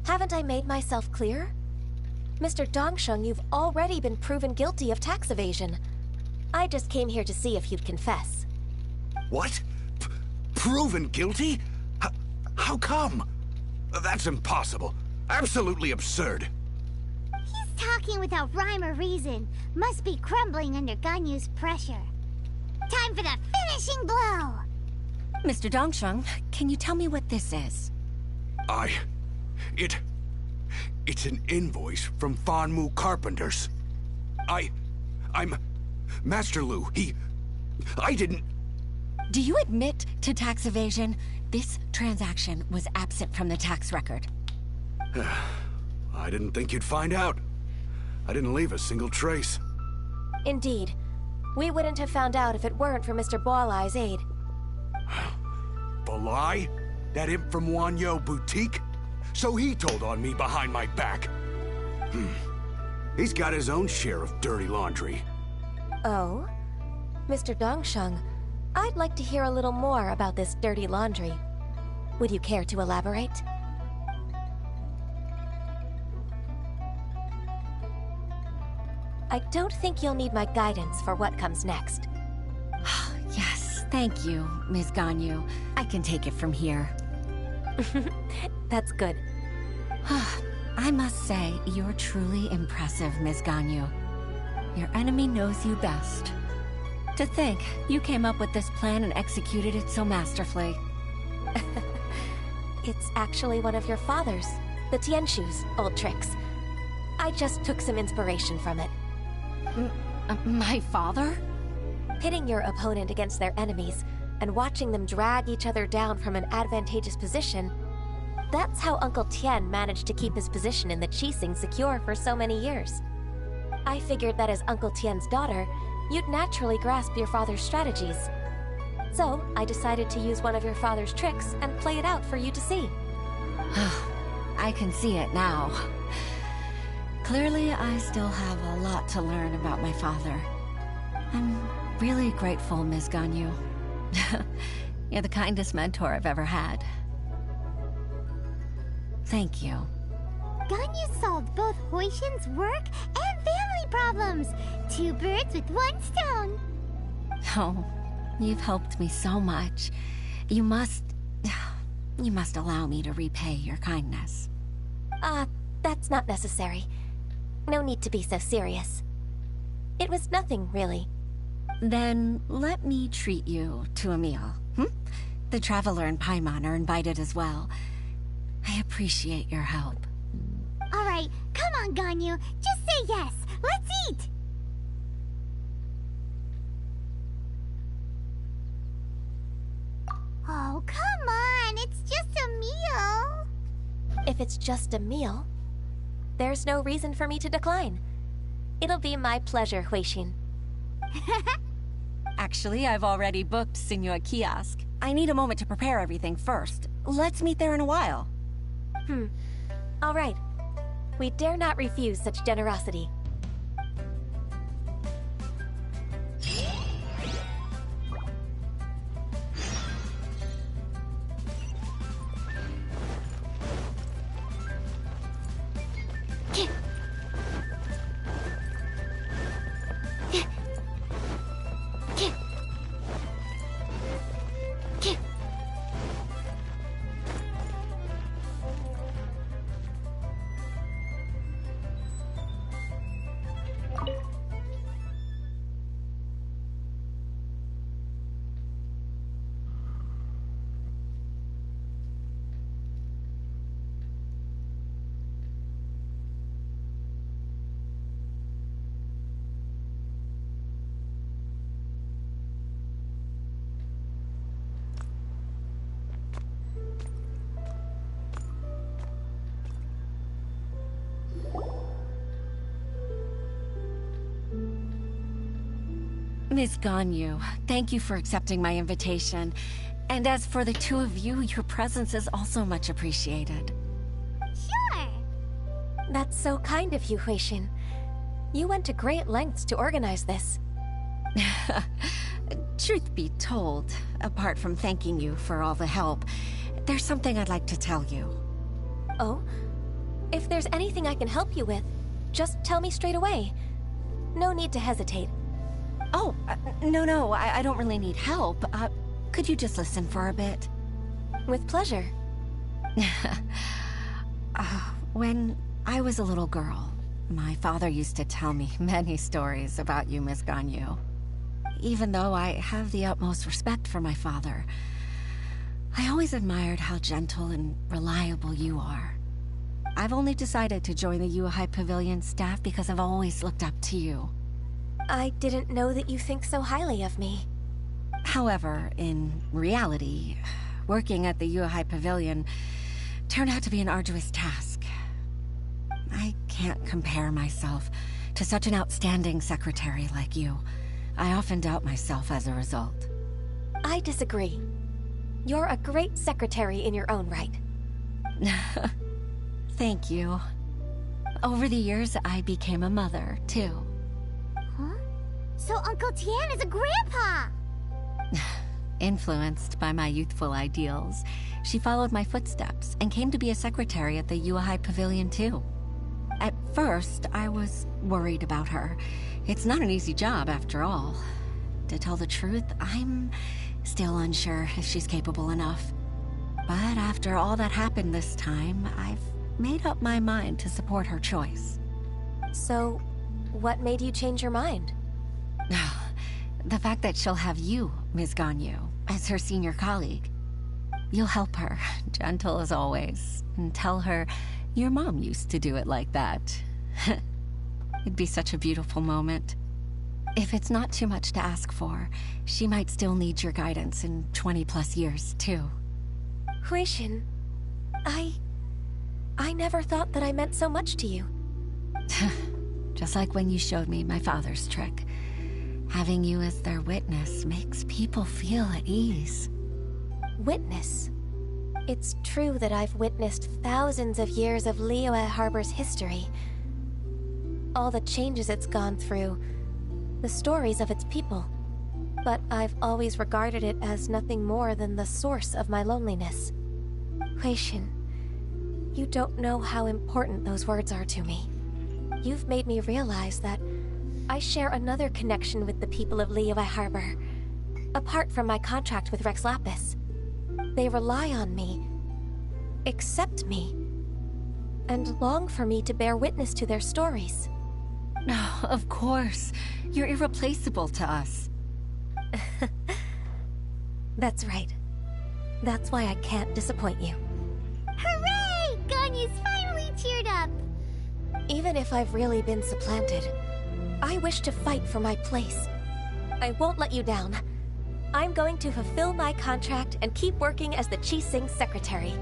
Haven't I made myself clear? Mr. Dongsheng, you've already been proven guilty of tax evasion. I just came here to see if you'd confess. What? Proven guilty? How come? That's impossible. Absolutely absurd. He's talking without rhyme or reason. Must be crumbling under Ganyu's pressure. Time for the finishing blow! Mr. Dongsheng, can you tell me what this is? It's an invoice from Fanmu Carpenters. I'm Master Lu. I didn't... Do you admit to tax evasion? This transaction was absent from the tax record. I didn't think you'd find out. I didn't leave a single trace. Indeed. We wouldn't have found out if it weren't for Mr. Bolai's aid. Bolai? That imp from Wanyo Boutique? So he told on me behind my back. He's got his own share of dirty laundry. Oh? Mr. Dongsheng, I'd like to hear a little more about this dirty laundry. Would you care to elaborate? I don't think you'll need my guidance for what comes next. Yes, thank you, Ms. Ganyu. I can take it from here. That's good. I must say, you're truly impressive, Ms. Ganyu. Your enemy knows you best. To think, you came up with this plan and executed it so masterfully. It's actually one of your father's, the Tianshu's, old tricks. I just took some inspiration from it. My father? Pitting your opponent against their enemies and watching them drag each other down from an advantageous position, that's how Uncle Tian managed to keep his position in the Qixing secure for so many years. I figured that as Uncle Tian's daughter, you'd naturally grasp your father's strategies. So, I decided to use one of your father's tricks and play it out for you to see. I can see it now. Clearly, I still have a lot to learn about my father. I'm really grateful, Ms. Ganyu. You're the kindest mentor I've ever had. Thank you. Ganyu solved both Huixin's work and family problems. 2 birds with 1 stone. Oh, you've helped me so much. You must allow me to repay your kindness. That's not necessary. No need to be so serious. It was nothing, really. Then let me treat you to a meal. The Traveler and Paimon are invited as well. I appreciate your help. Alright, come on, Ganyu. Just say yes. Let's eat! Oh, come on. It's just a meal. If it's just a meal, there's no reason for me to decline. It'll be my pleasure, Huixin. Actually, I've already booked Senua Kiosk. I need a moment to prepare everything first. Let's meet there in a while. All right. We dare not refuse such generosity. Miss Ganyu, thank you for accepting my invitation. And as for the two of you, your presence is also much appreciated. Sure. That's so kind of you, Huixin. You went to great lengths to organize this. Truth be told, apart from thanking you for all the help, there's something I'd like to tell you. Oh? If there's anything I can help you with, just tell me straight away. No need to hesitate. Oh, no, I don't really need help. Could you just listen for a bit? With pleasure. When I was a little girl, my father used to tell me many stories about you, Miss Ganyu. Even though I have the utmost respect for my father, I always admired how gentle and reliable you are. I've only decided to join the Yuehai Pavilion staff because I've always looked up to you. I didn't know that you think so highly of me. However, in reality, working at the Yuehai Pavilion turned out to be an arduous task. I can't compare myself to such an outstanding secretary like you. I often doubt myself as a result. I disagree. You're a great secretary in your own right. Thank you. Over the years, I became a mother, too. Huh? So Uncle Tian is a grandpa! Influenced by my youthful ideals, she followed my footsteps and came to be a secretary at the Yuehai Pavilion, too. At first, I was worried about her. It's not an easy job, after all. To tell the truth, I'm still unsure if she's capable enough. But after all that happened this time, I've made up my mind to support her choice. So, what made you change your mind? The fact that she'll have you, Ms. Ganyu, as her senior colleague. You'll help her, gentle as always, and tell her your mom used to do it like that. It'd be such a beautiful moment. If it's not too much to ask for, she might still need your guidance in 20+ years, too. Huixin, I never thought that I meant so much to you. Just like when you showed me my father's trick. Having you as their witness makes people feel at ease. Witness? It's true that I've witnessed thousands of years of Liyue Harbor's history. All the changes it's gone through, the stories of its people. But I've always regarded it as nothing more than the source of my loneliness. Huixin, you don't know how important those words are to me. You've made me realize that I share another connection with the people of Liyue Harbor, apart from my contract with Rex Lapis. They rely on me, accept me, and long for me to bear witness to their stories. Oh, of course. You're irreplaceable to us. That's right. That's why I can't disappoint you. Hooray! Ganyu's finally cheered up! Even if I've really been supplanted, I wish to fight for my place. I won't let you down. I'm going to fulfill my contract and keep working as the Qixing secretary.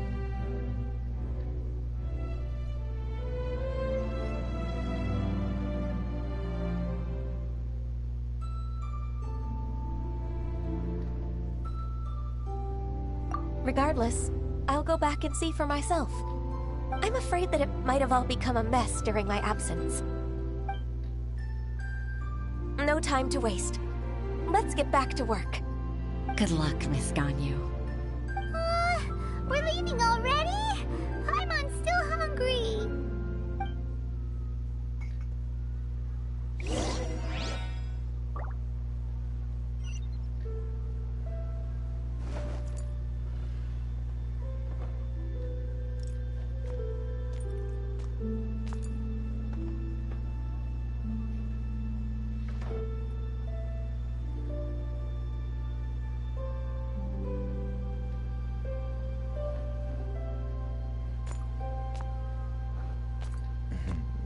Regardless, I'll go back and see for myself. I'm afraid that it might have all become a mess during my absence. No time to waste. Let's get back to work. Good luck, Miss Ganyu. We're leaving already? I'm still hungry.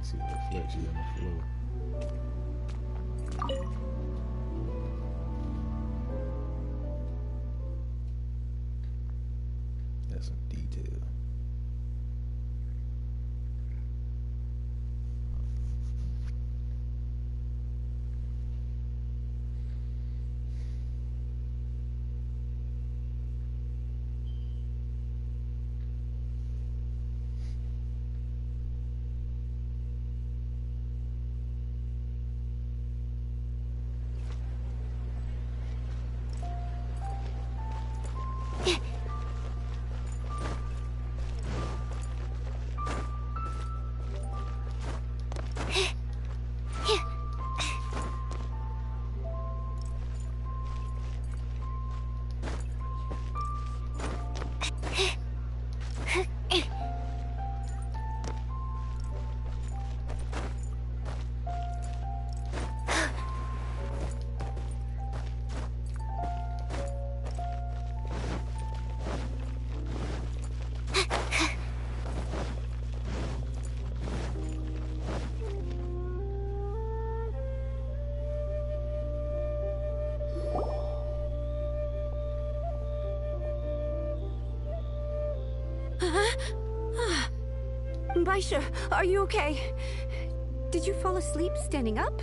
See the reflection on the floor. That's some detail. Baisha, are you okay? Did you fall asleep standing up?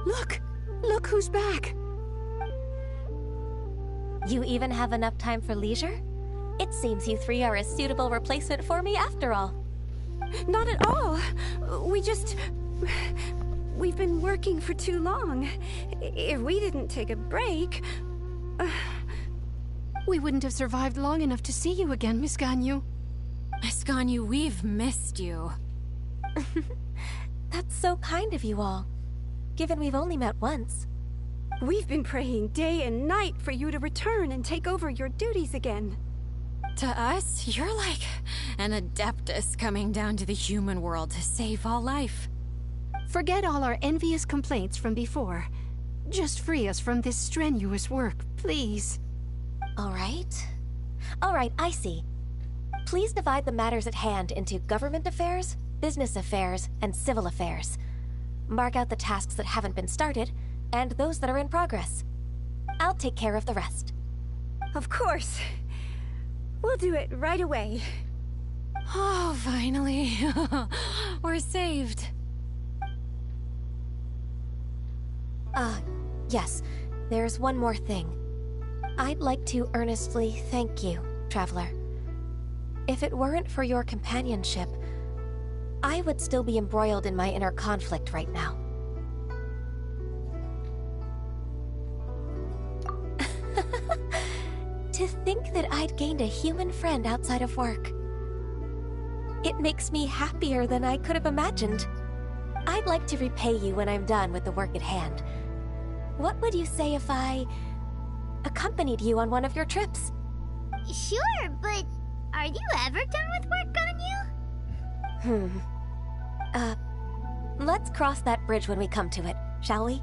Look! Look who's back! You even have enough time for leisure? It seems you three are a suitable replacement for me after all. Not at all. We've been working for too long. If we didn't take a break... We wouldn't have survived long enough to see you again, Miss Ganyu. Miss Ganyu, we've missed you. That's so kind of you all, given we've only met once. We've been praying day and night for you to return and take over your duties again. To us, you're like an Adeptus coming down to the human world to save all life. Forget all our envious complaints from before. Just free us from this strenuous work, please. All right, I see. Please divide the matters at hand into government affairs, business affairs, and civil affairs. Mark out the tasks that haven't been started, and those that are in progress. I'll take care of the rest. Of course. We'll do it right away. Oh, finally. We're saved. Yes. There's one more thing. I'd like to earnestly thank you, Traveler. If it weren't for your companionship, I would still be embroiled in my inner conflict right now. To think that I'd gained a human friend outside of work. It makes me happier than I could have imagined. I'd like to repay you when I'm done with the work at hand. What would you say if I accompanied you on one of your trips? Sure, but are you ever done with work, Ganyu? Let's cross that bridge when we come to it, shall we?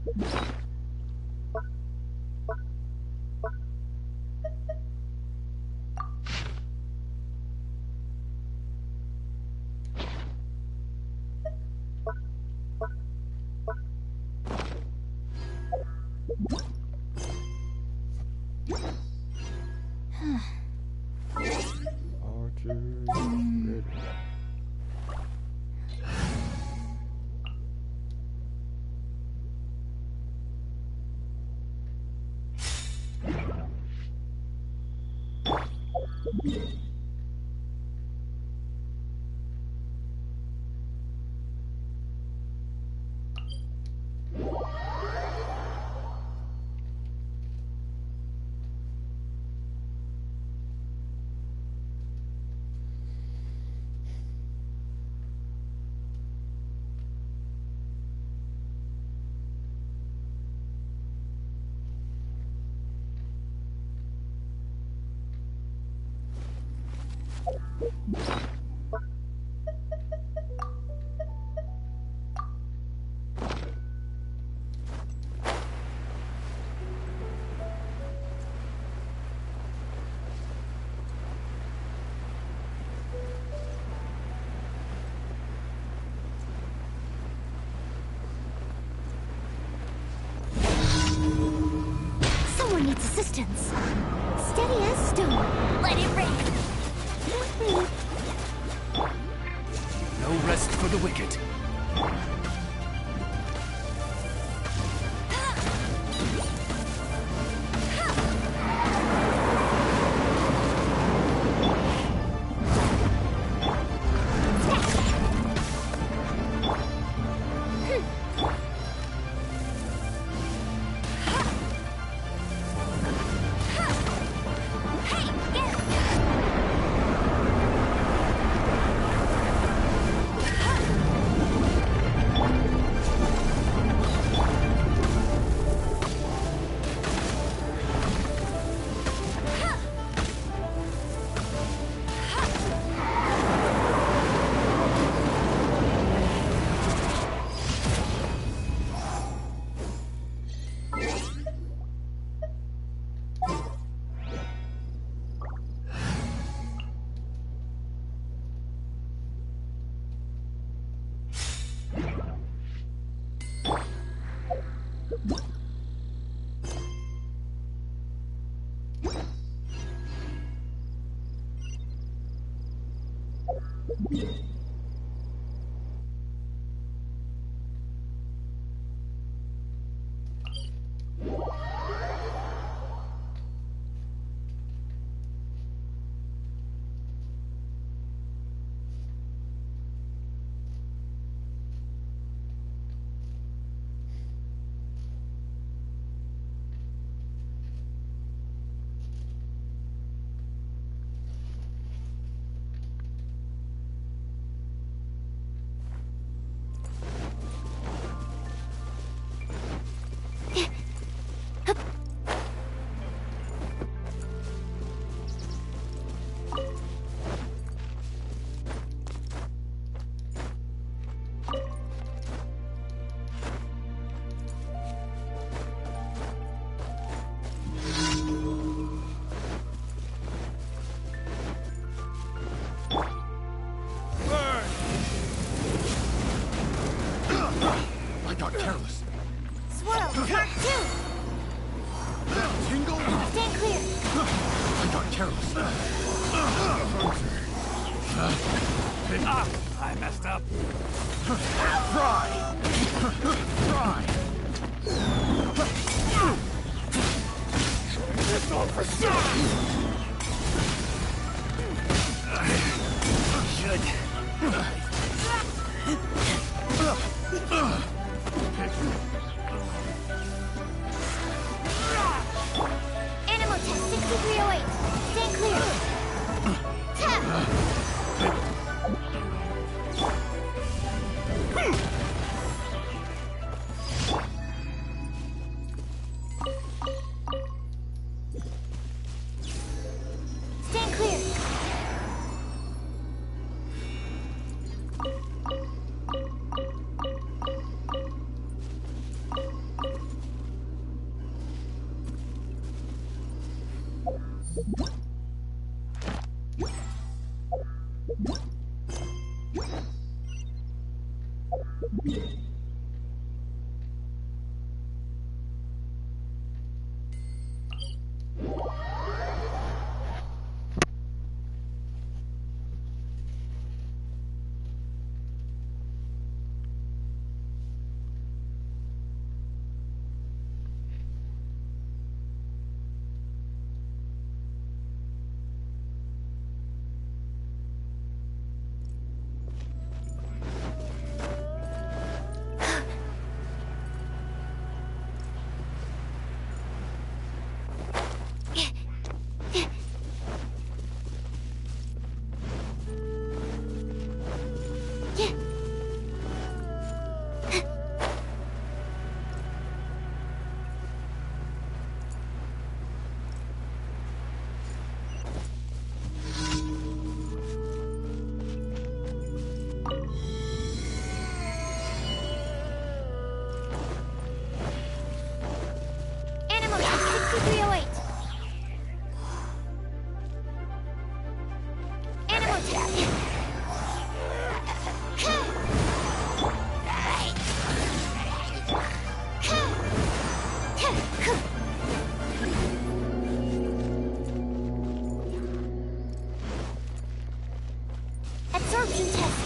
Archer ready. Someone needs assistance. Steady as stone. Let it rain. No rest for the wicked. I messed up. Try! Try! It's all for Animal test 6308. Stand clear. Stand clear. Absorption test.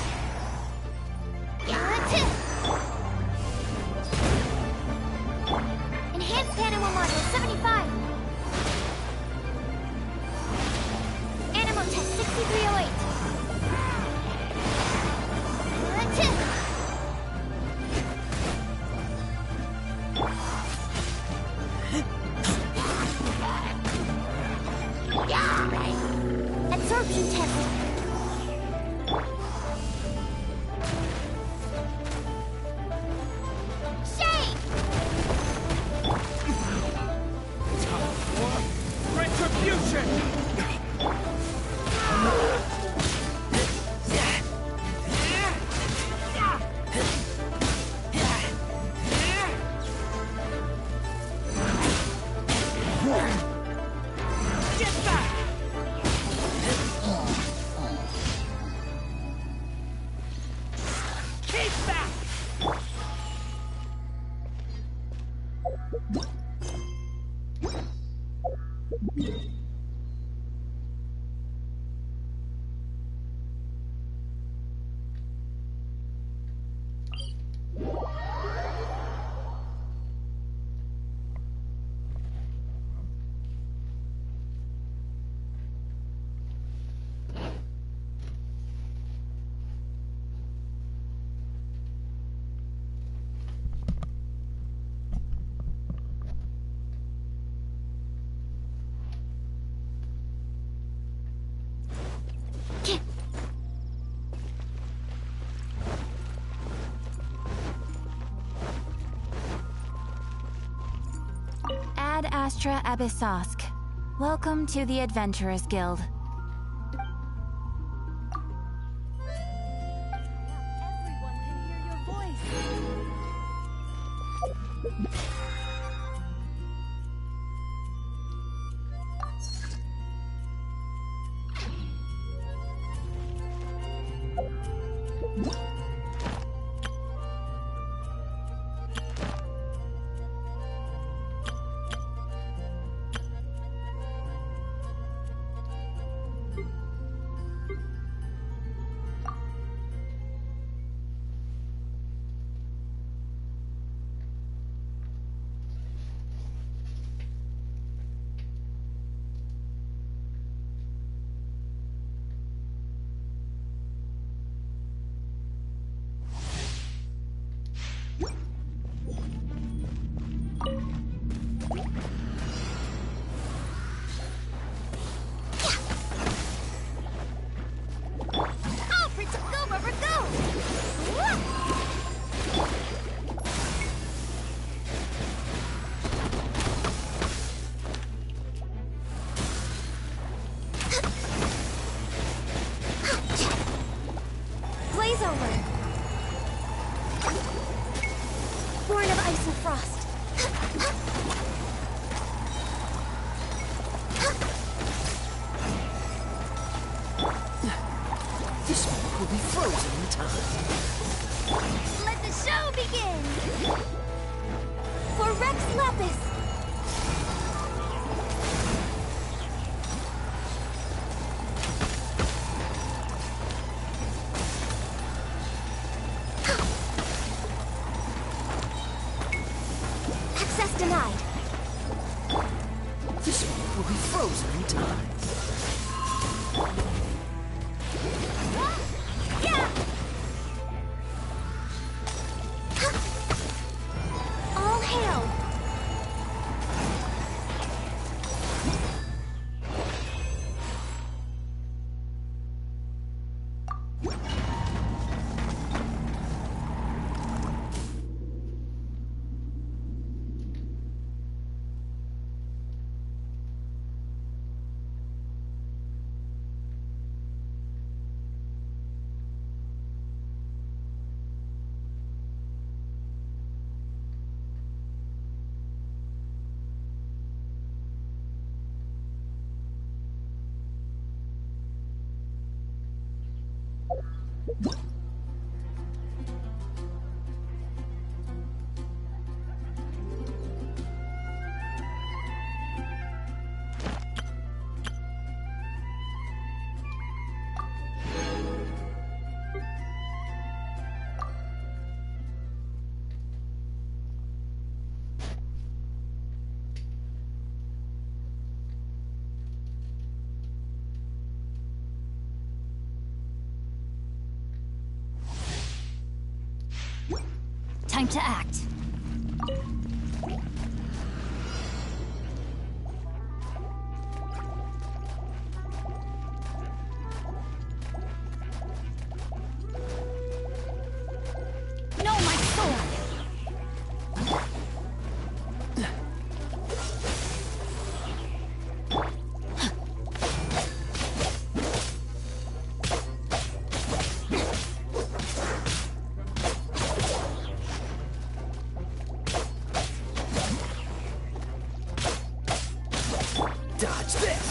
Enhanced animal module 75. Animal test 6308. Absorption test. Ad Astra Abyssosk. Welcome to the Adventurers Guild. Born of ice and frost. This one will be frozen in time. Let's Let the show begin! For Rex Lapis! Access denied. This one will be frozen in time. All hail! Time to act. No, my sword! Dodge this!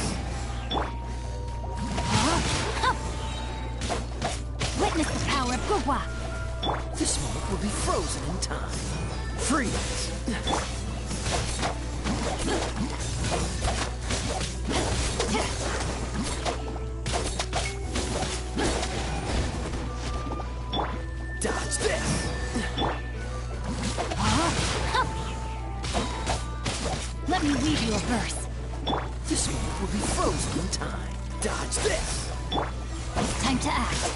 Witness the power of Gugwa! This moment will be frozen in time. Freeze! Dodge this! Let me read you a verse. This moment will be frozen in time. Dodge this! Time to act.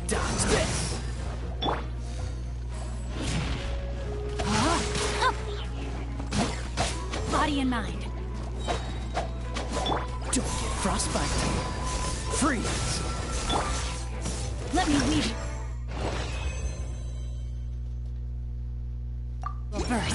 Dodge this! Body and mind. Don't get frostbite. Freeze! Let me read you a verse.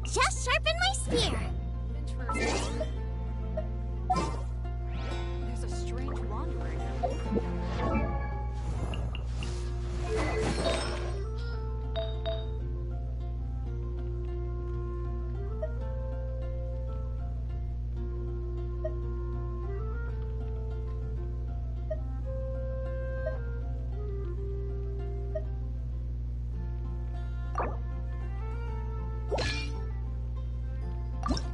Just sharpen my spear. There's a strange wanderer now. What?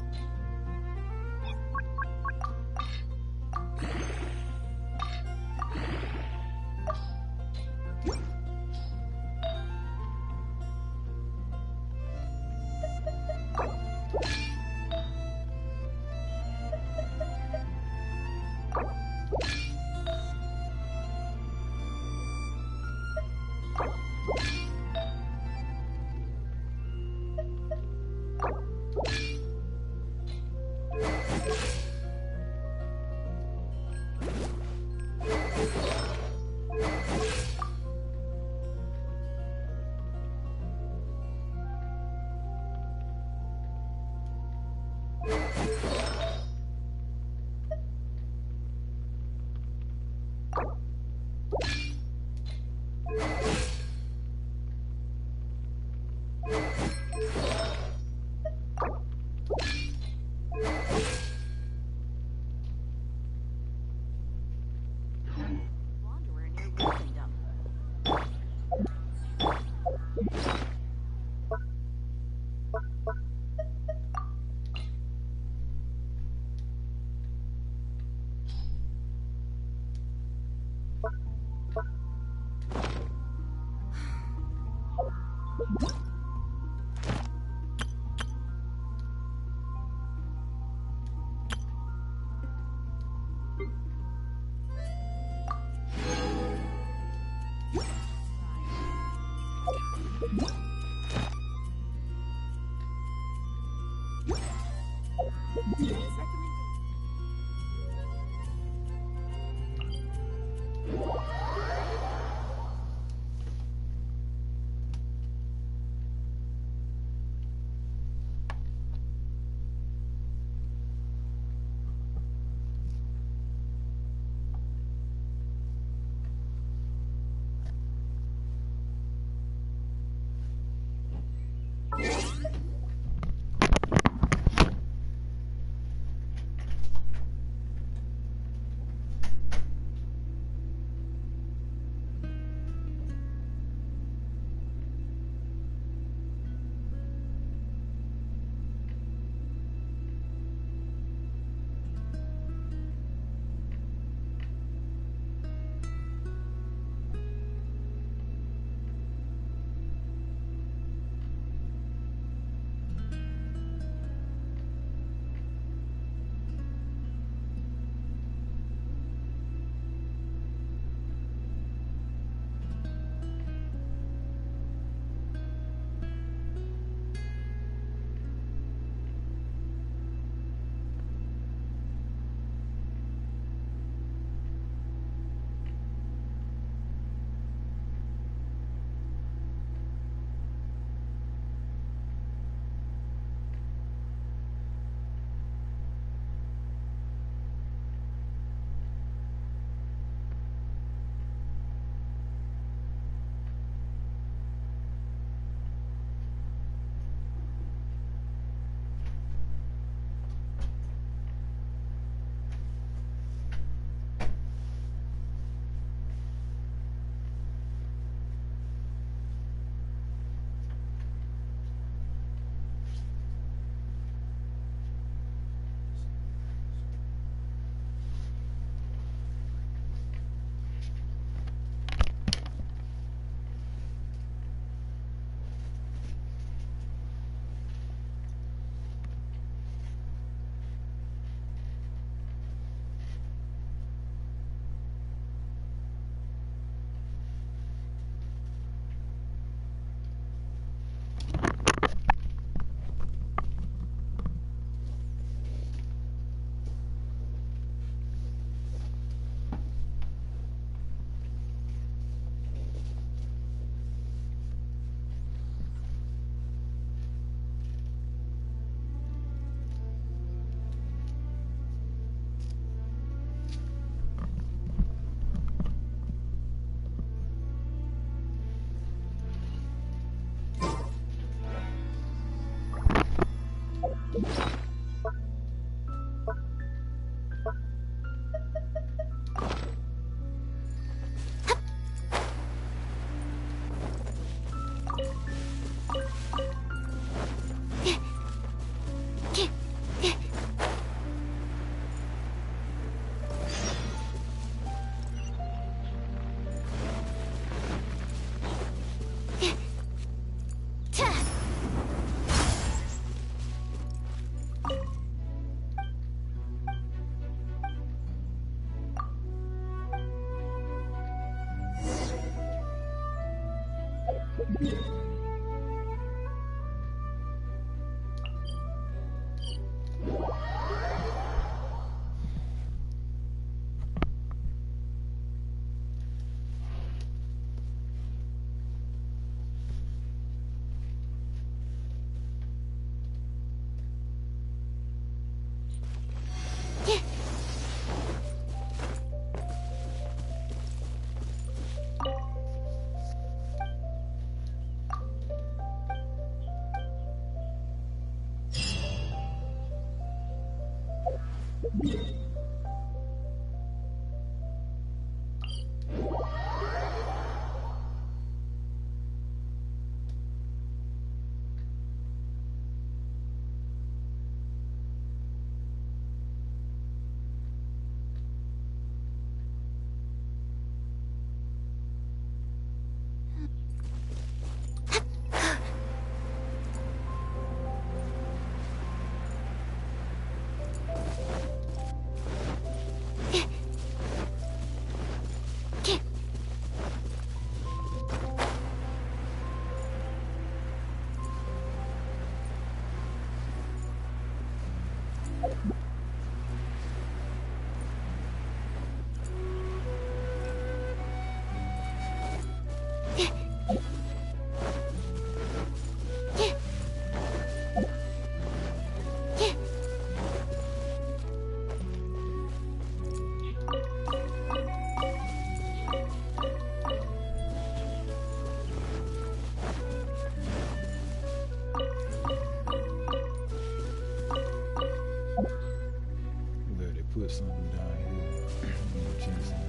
Put something down here. Change some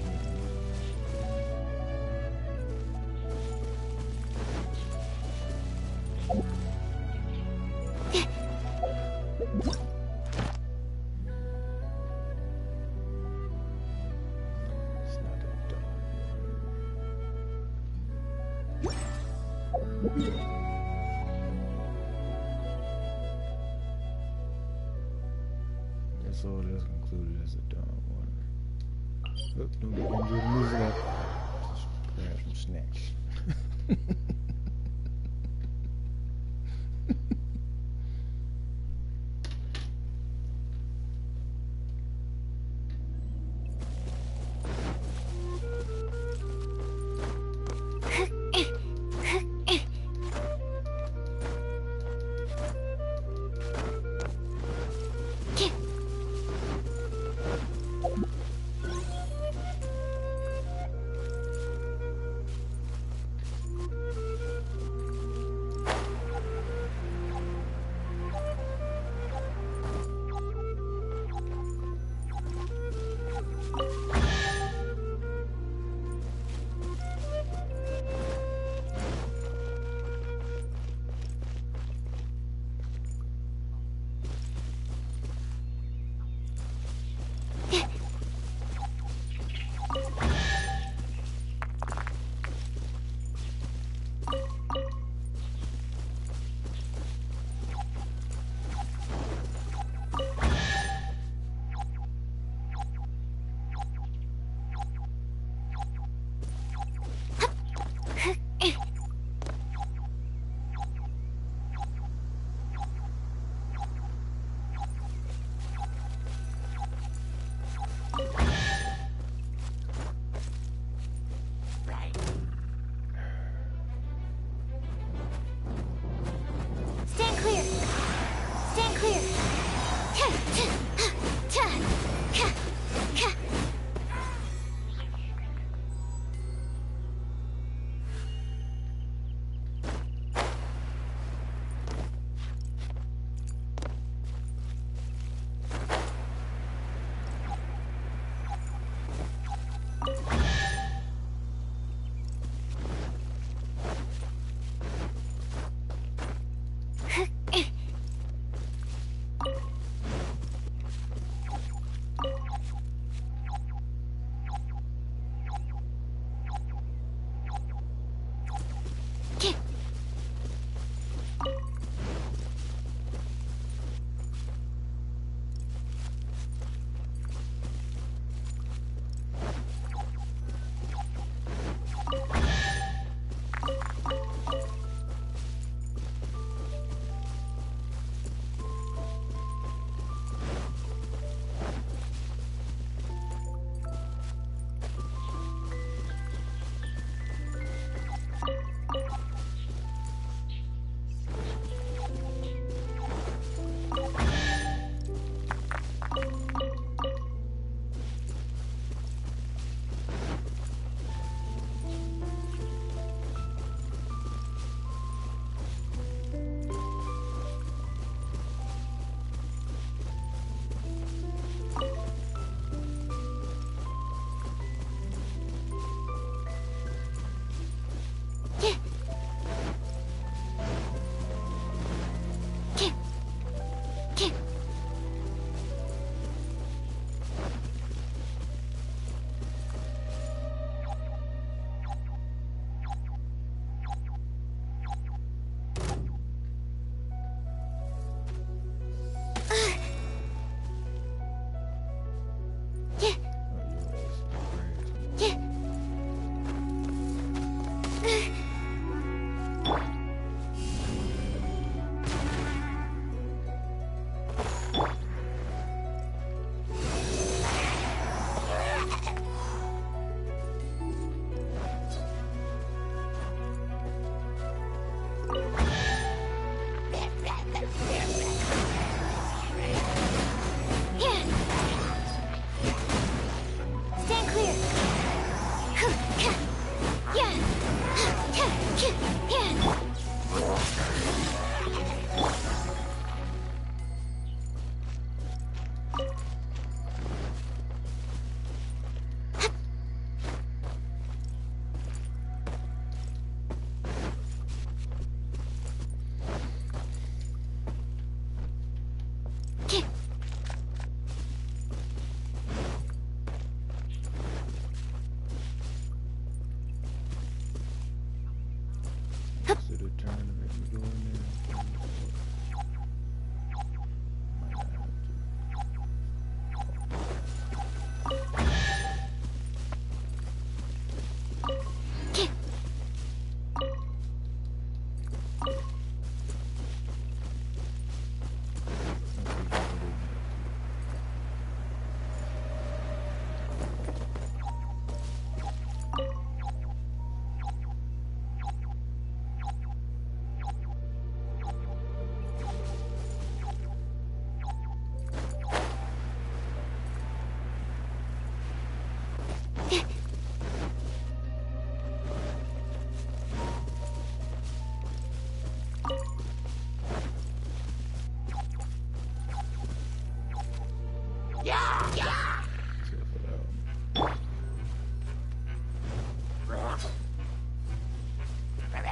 that's all that's included as a dark water. Oh, don't get into the music up. Just grab some snacks.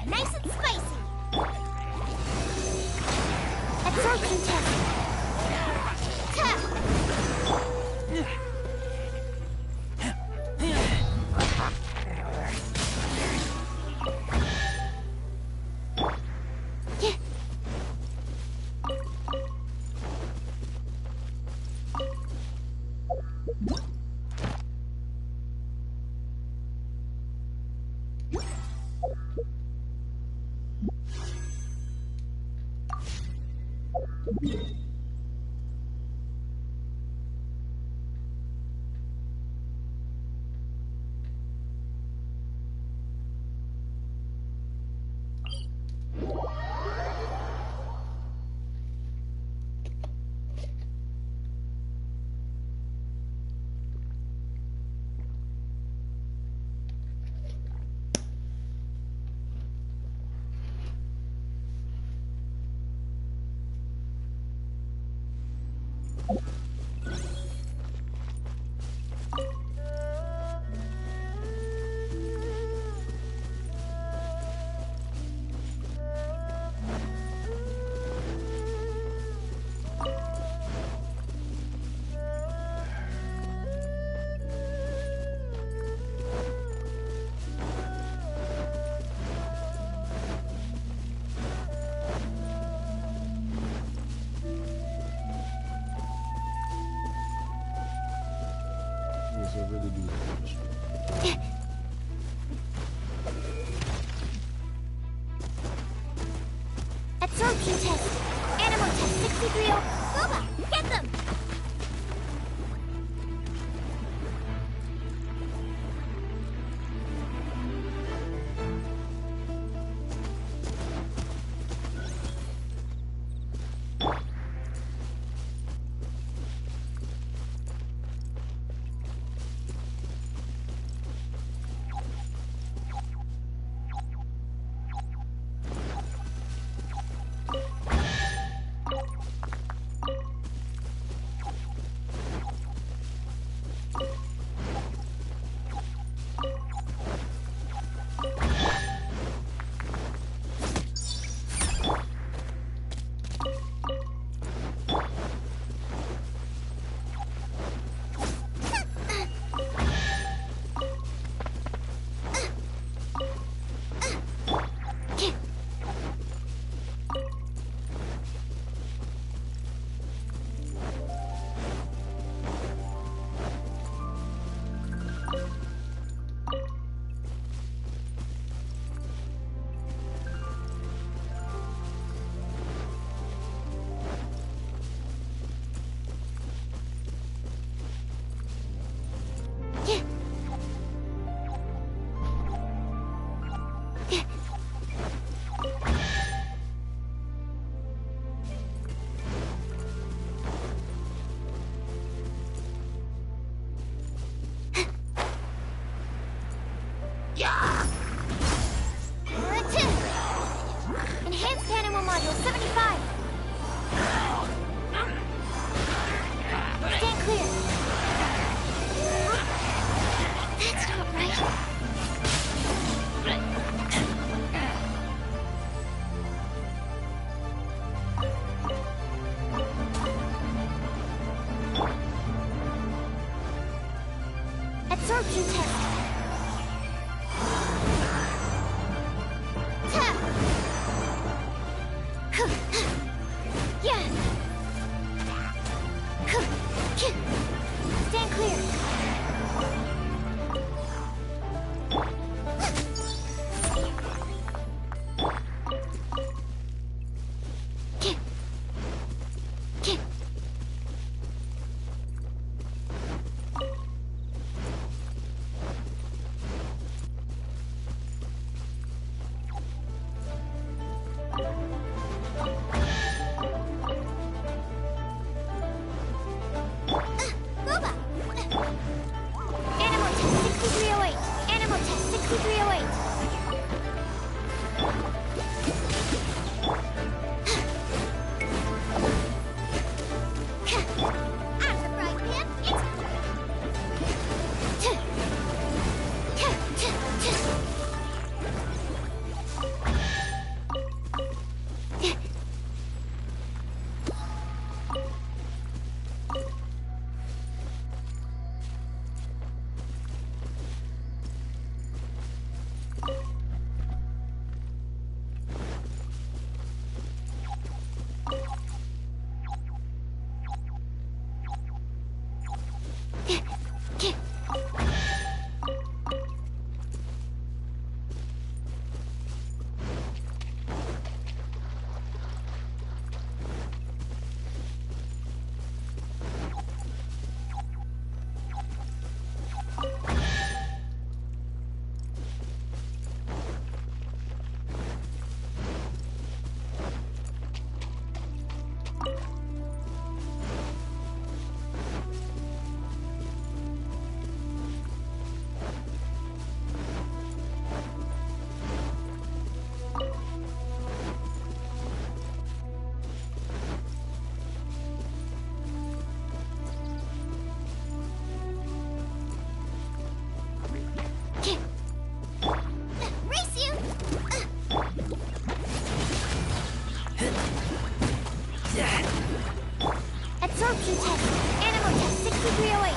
Nice and spicy. Absorption test. Absorption test. Animal test 630. Booba, get them! Enhanced animal module 75. Stand clear. That's not right. Absorption test. Stand clear. Animal test 6308. Animal test 6308. I'm the frying pan. Absorption test. Animal test 6308.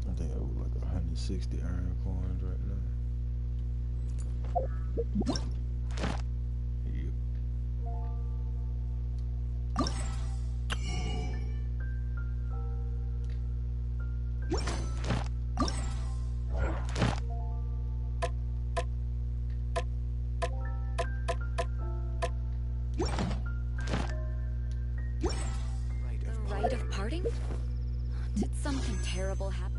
I think I owe like 160 iron coins right now. Yep. hurting? Did something terrible happen?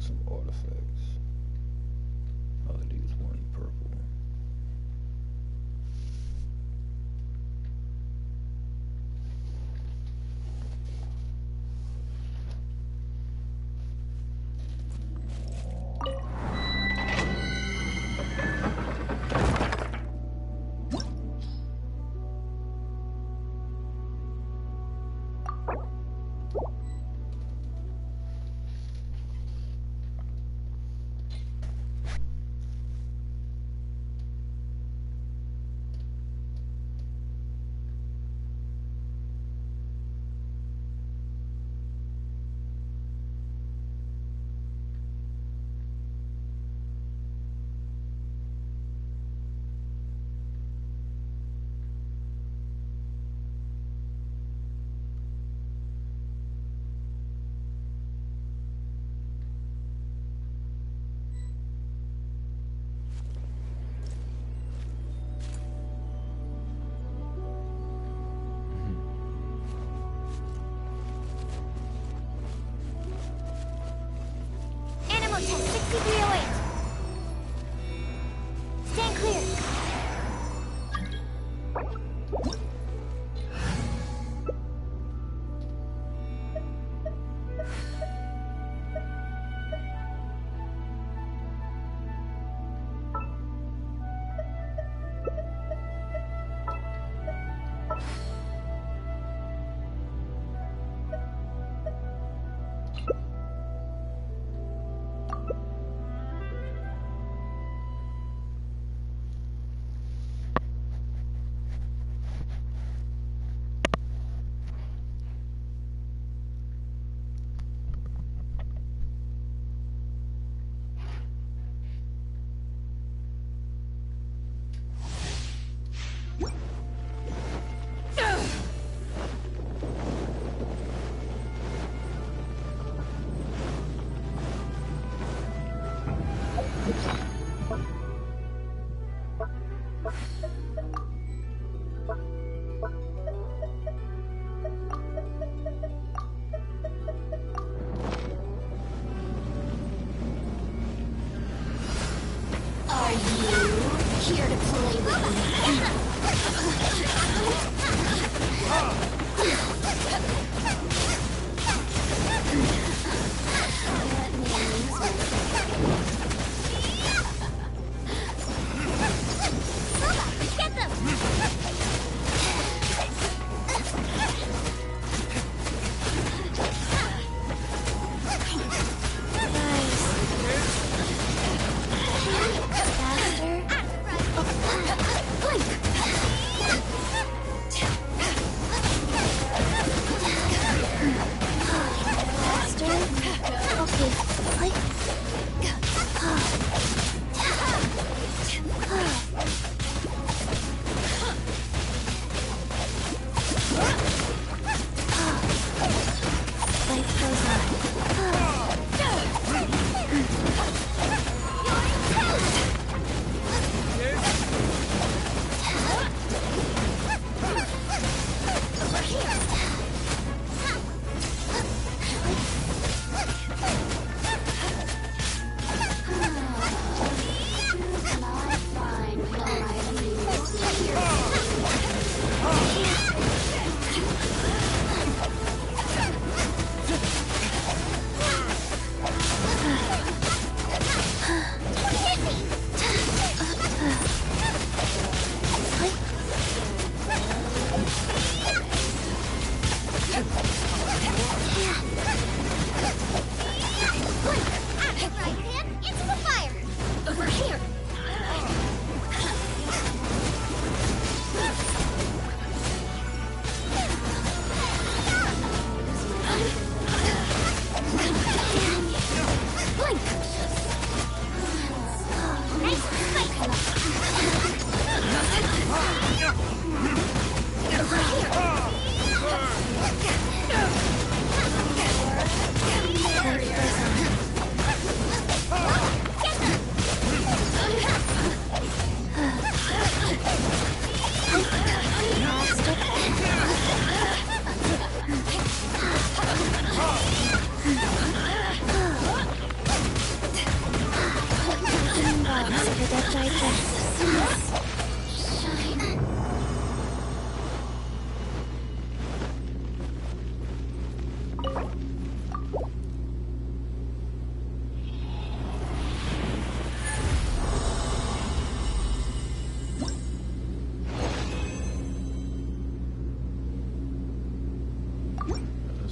Some artifacts. I'll use one purple.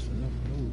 That's enough loot.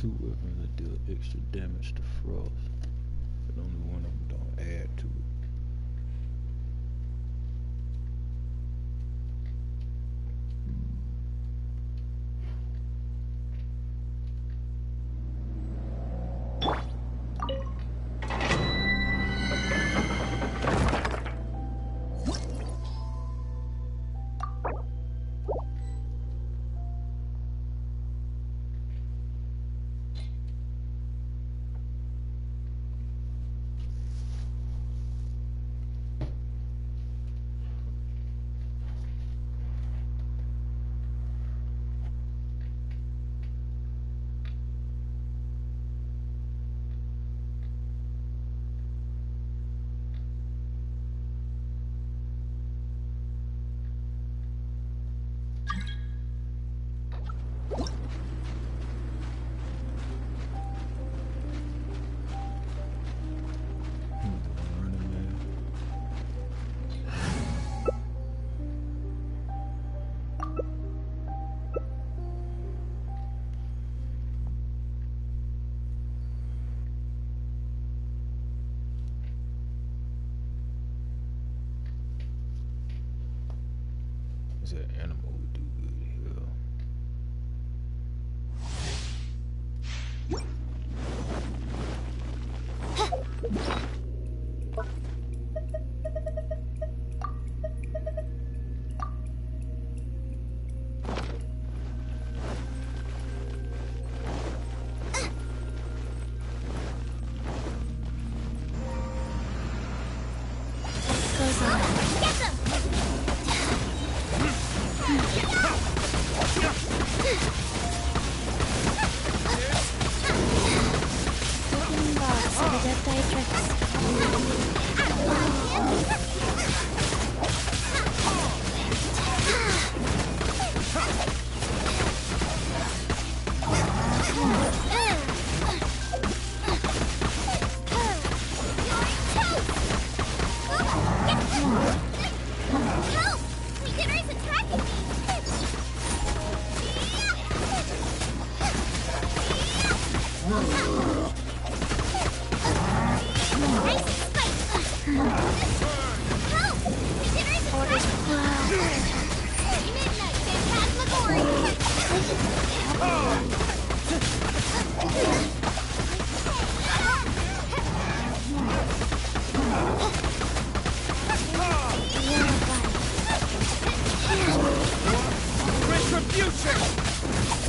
Two weapons that deal extra damage to Frost, but only one of them don't add to it. That animal would do good here. Goes on. Get them! Opening box of the Death Help! Reader is attacking me!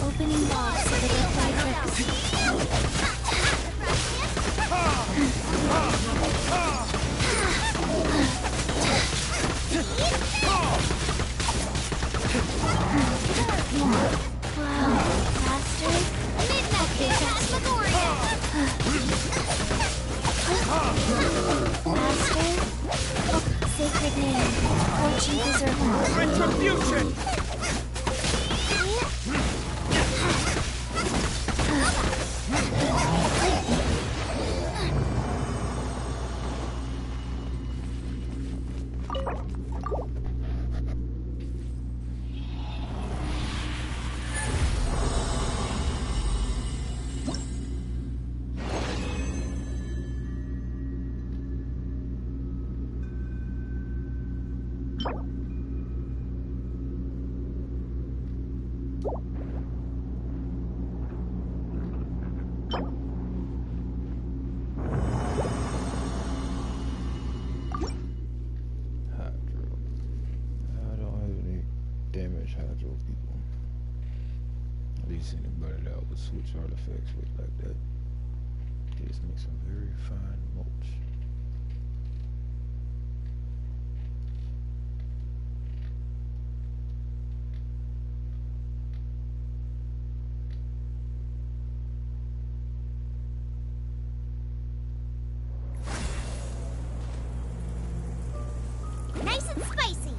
Opening box of the Sacred name. Fortune deserving. Retribution! Hydro people. At least anybody that would switch artifacts with like that. These make some very fine mulch. Nice and spicy.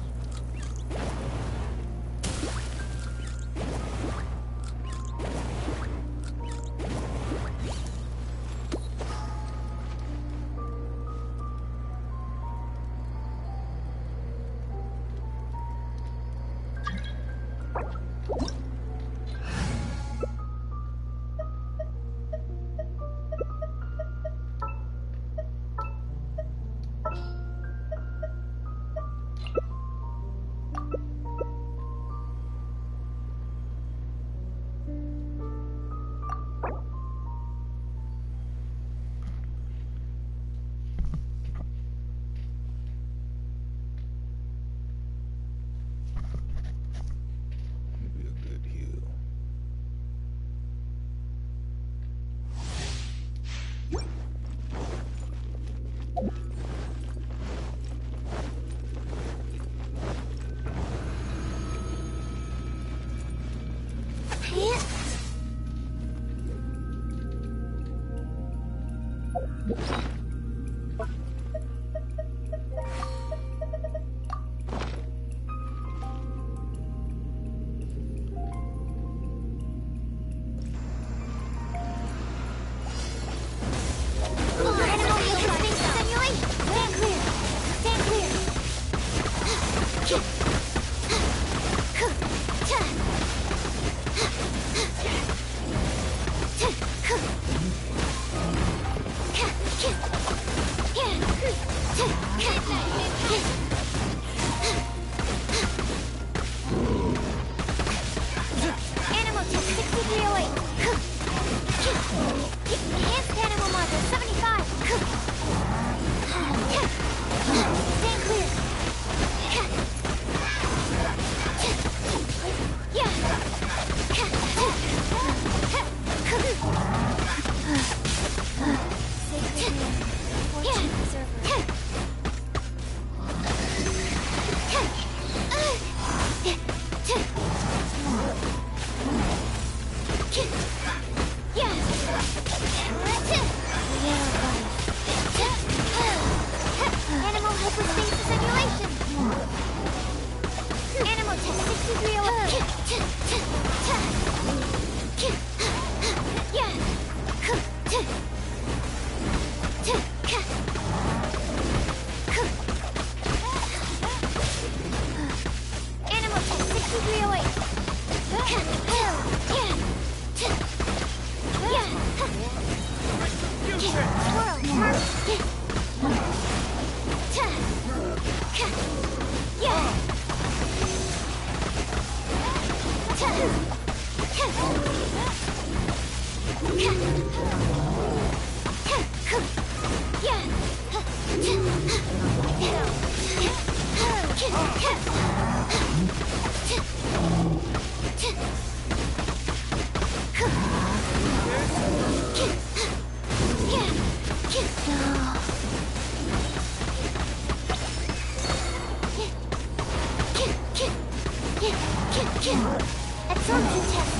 Absorption test.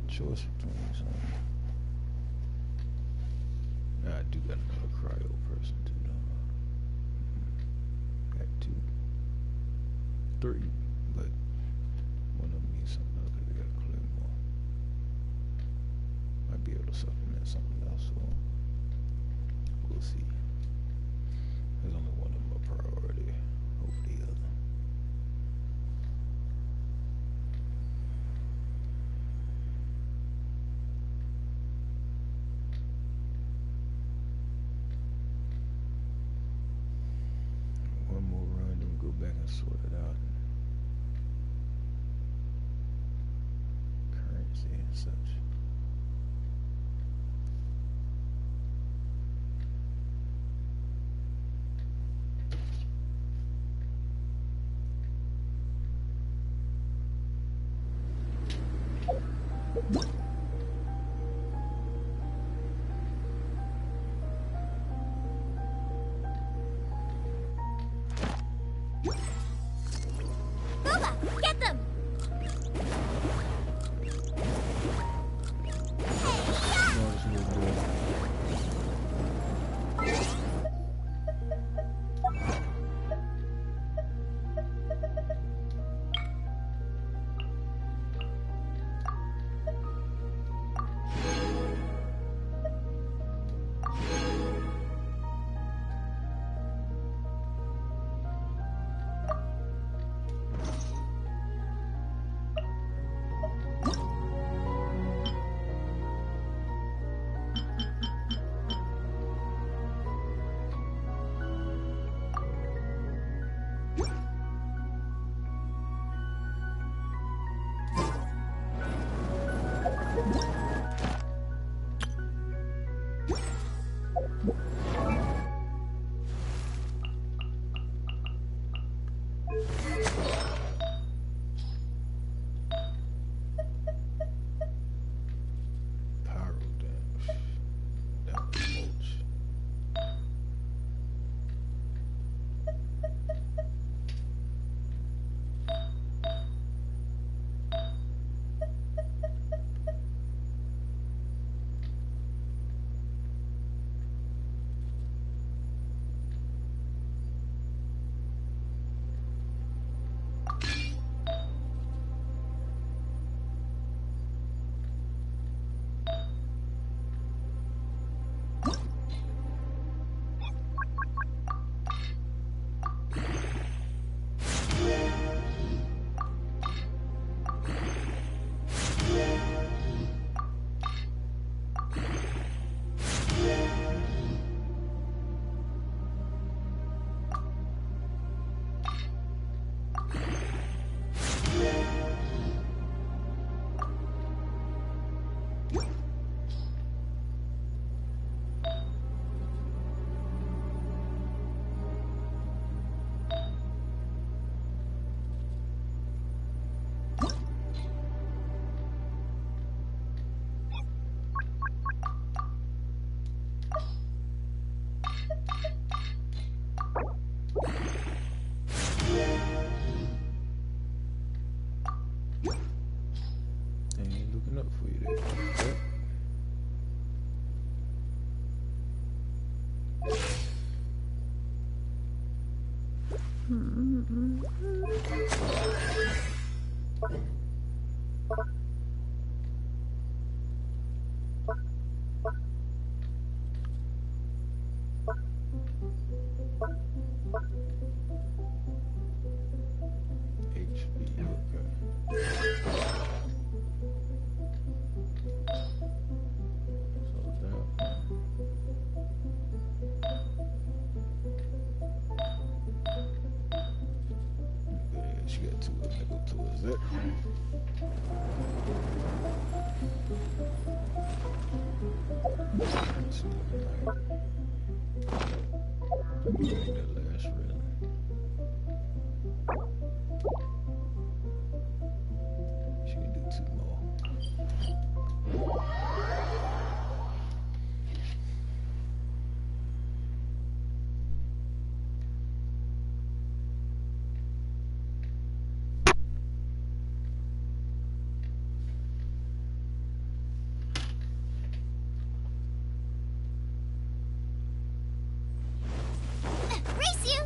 Choice between something. I do got another cryo person too, don't I? Got 2, 3, but one of them needs something else because they got a claymore. Might be able to supplement something else, so we'll see. There's only one of them a priority over the other. Back and sort it out. Currency and such. Get them! it. That last rhythm. She can do 2 more. Race you!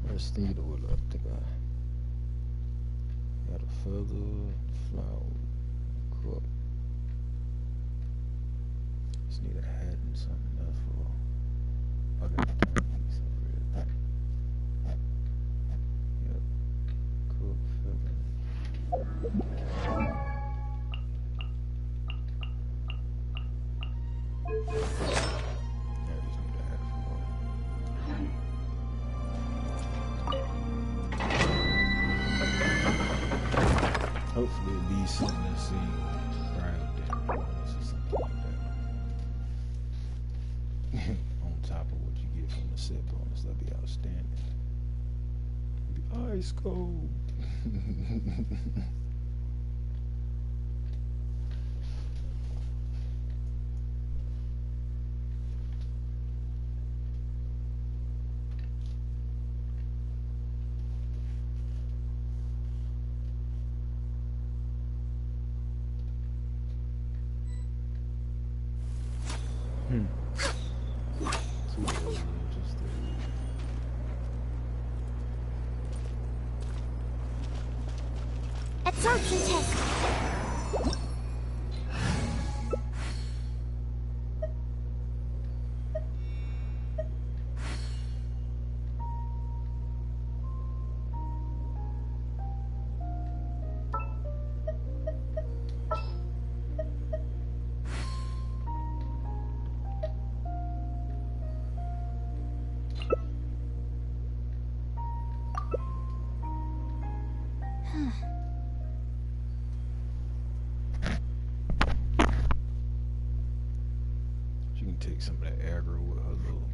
Let's see the wood up. Think I got a feather, flower, cup. Just need a hat and something else for. I got a piece of red. Yep. Cup, feather. Hopefully it'll be something to see right there or something like that. On top of what you get from the set bonus, that'd be outstanding. It'd be ice cold. Absorption test. She can take some of that aggro with her little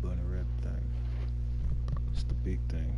bunny rabbit thing. It's the big thing.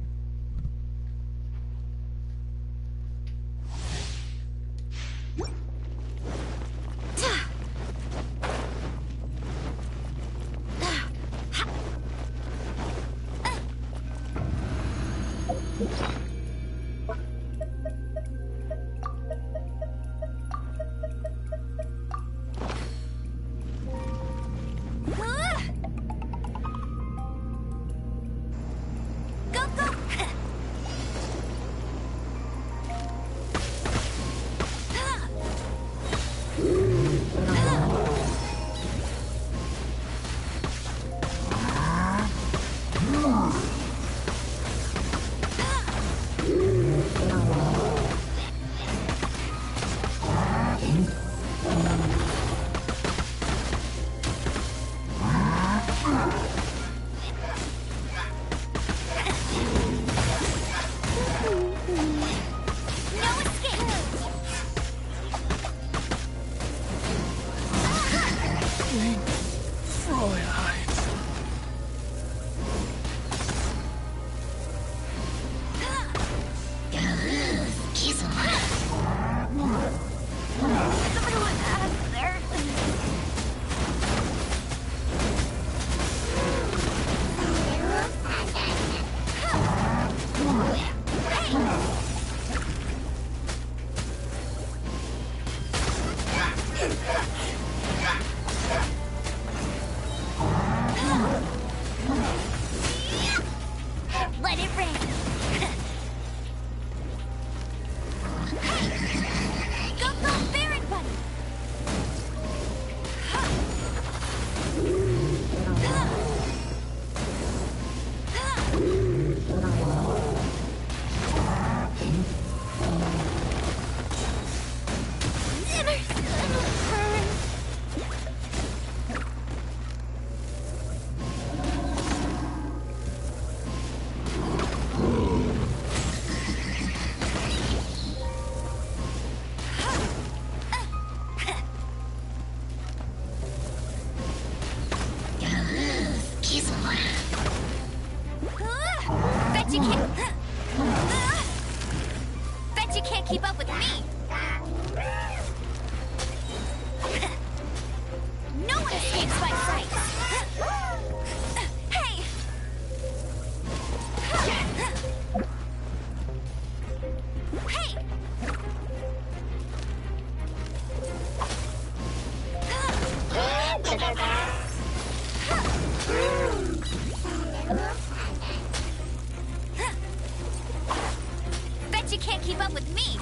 Bet you can't... Bet you can't keep up with me! No one escapes my sight! Hey! Hey! Bet you can't keep up with me!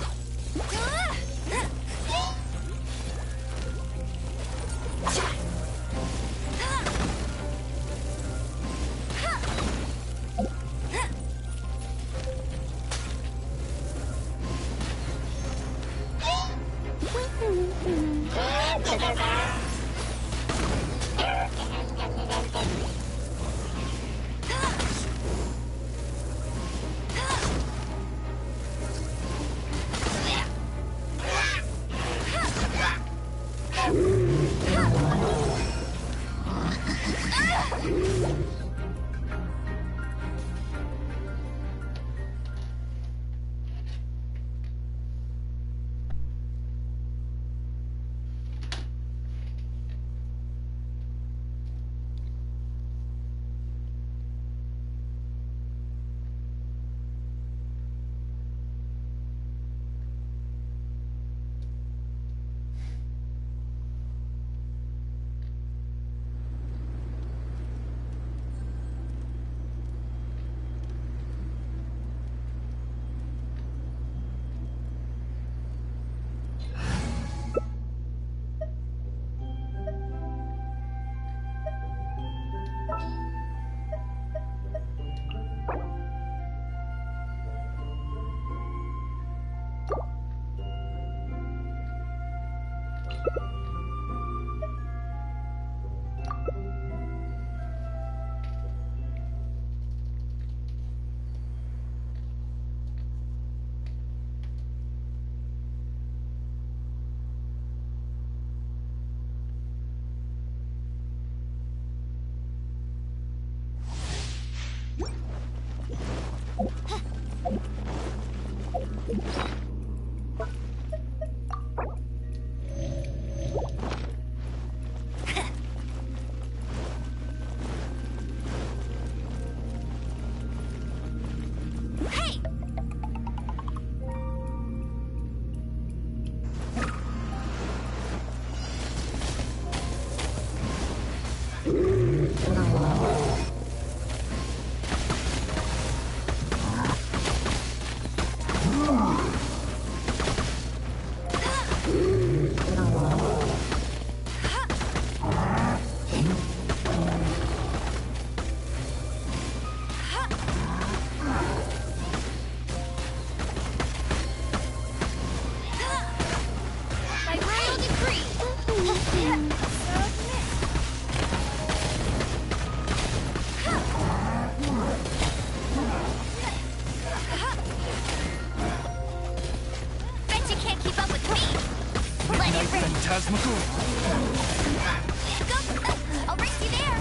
I'll race you there!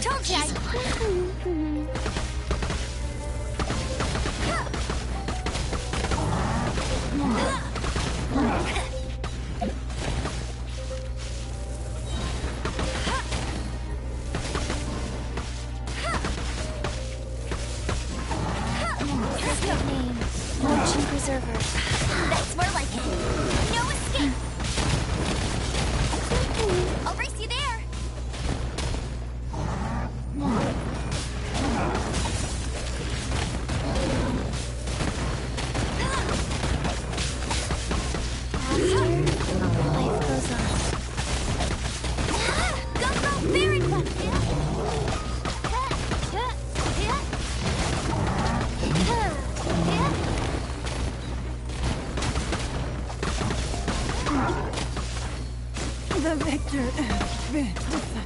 Told you! That's more like it. No escape. I'll race you there. Life goes on. Go, very fun. The victor has been decided.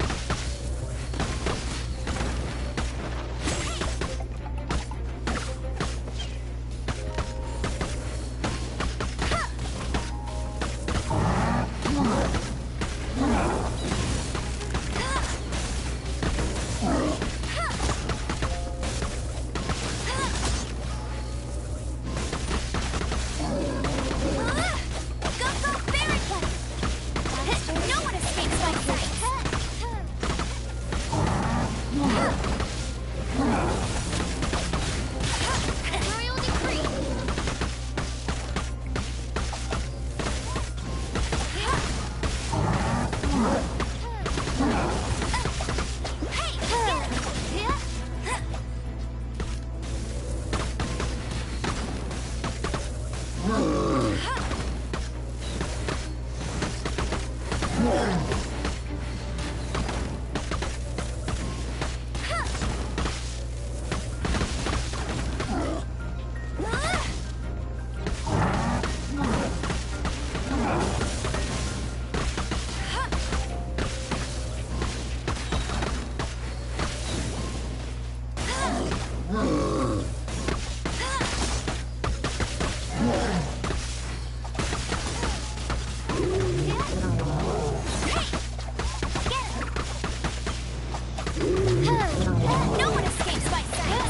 No one escapes my sight!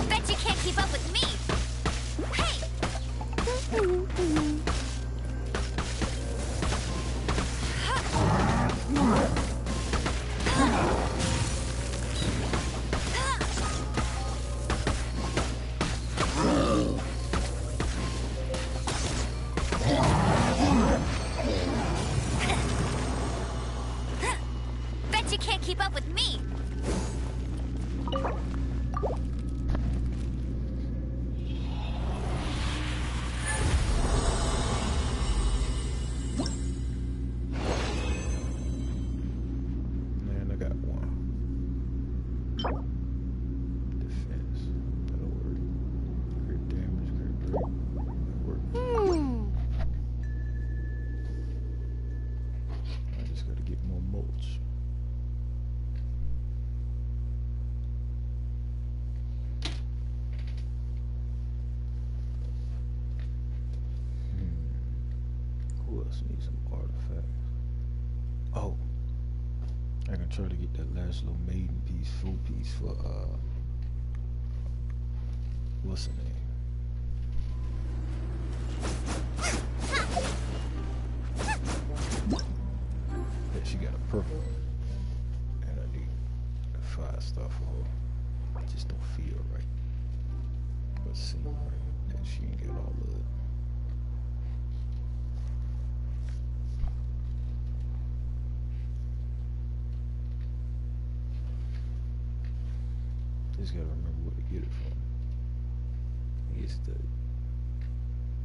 Bet you can't keep up with me! Hey! Bet you can't keep up with me! Man, I got one. Defense. That'll work. Crit damage, crit rate. That'll work. I just gotta get more mulch. Who else needs some artifacts? Oh, I can try to get that last little maiden piece, full piece for what's her name? Yeah, she got a purple, and I need a 5-star for her. It just don't feel right. But seem right that she ain't get all of it. Just gotta remember where to get it from. It's the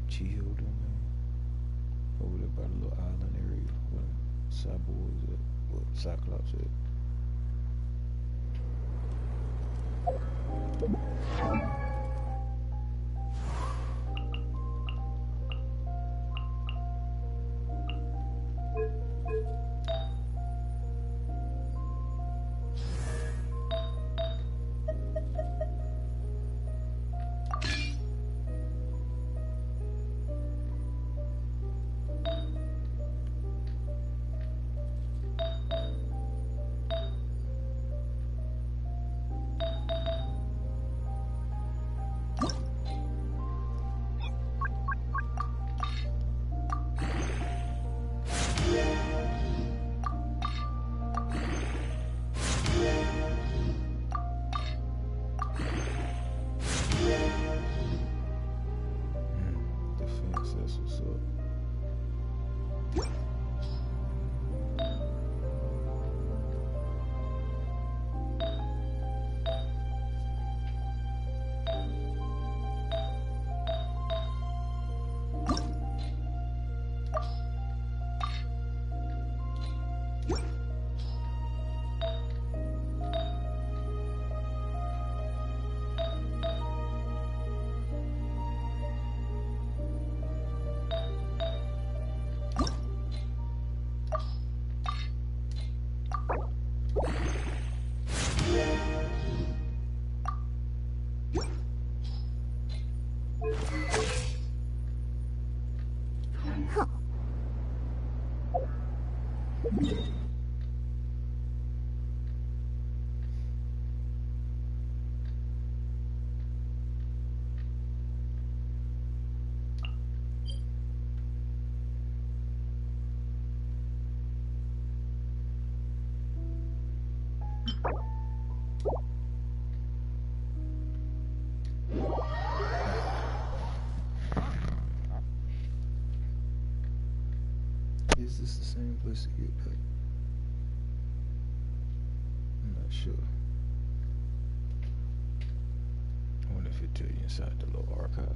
Chihill domain over there by the little island area where Cyborg is at, well, Cyclops at. Defense, that's what's up. Is this the same place to get back? I'm not sure. it to you inside the little archive.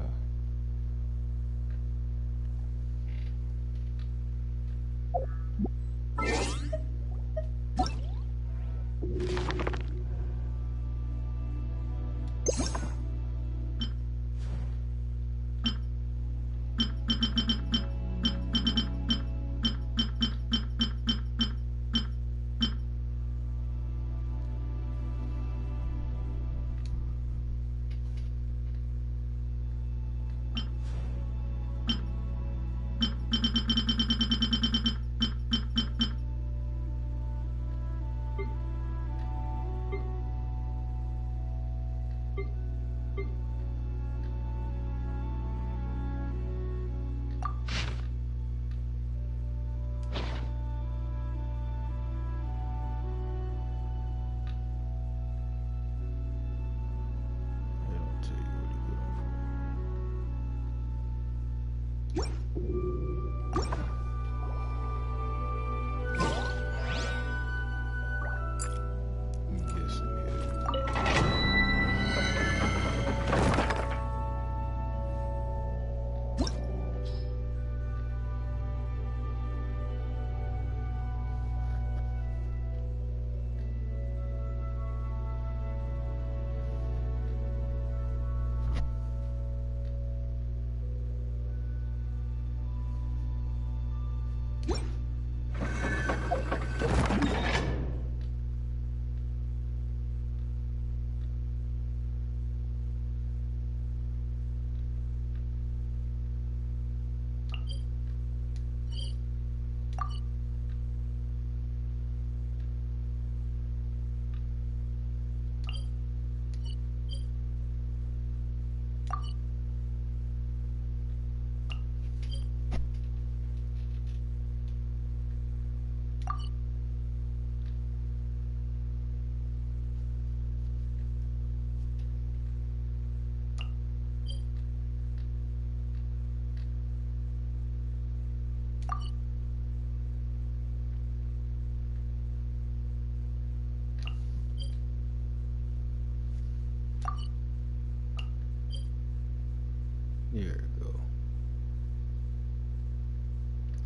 Here we go.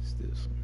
It's this one.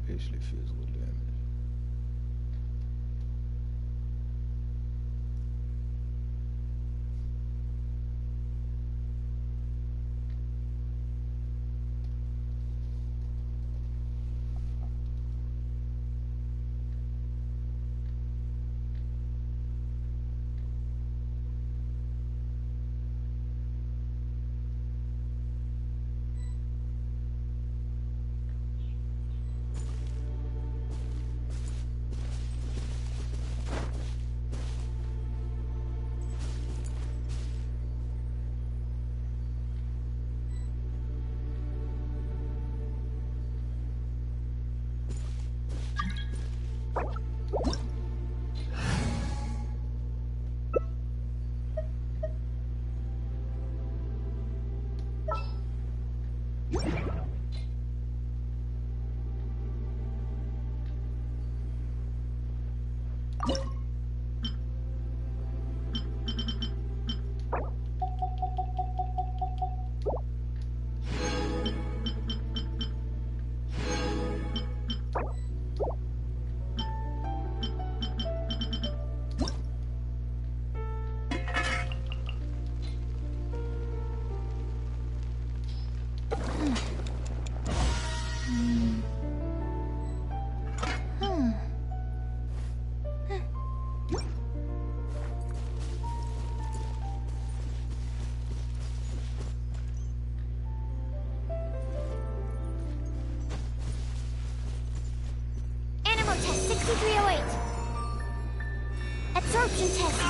Basically physical damage. SCP-308. Absorption test.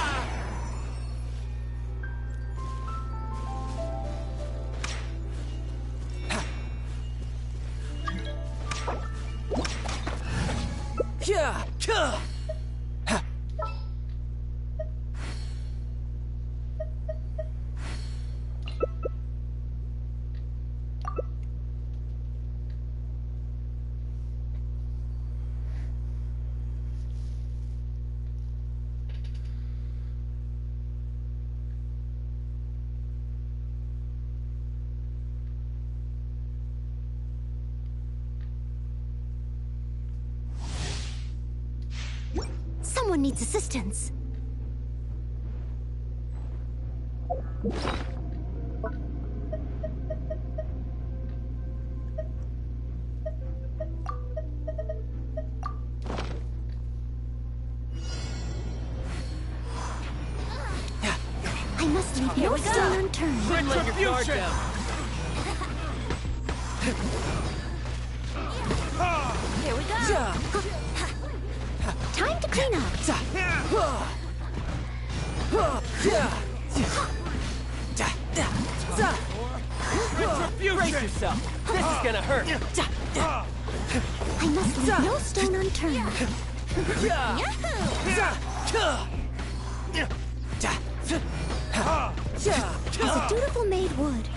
Someone needs assistance. I must leave no stone unturned. Retribution! Here we go. Time to clean up. Retribution! Brace yourself. This is gonna hurt. I must leave no stone unturned. As a dutiful maid would.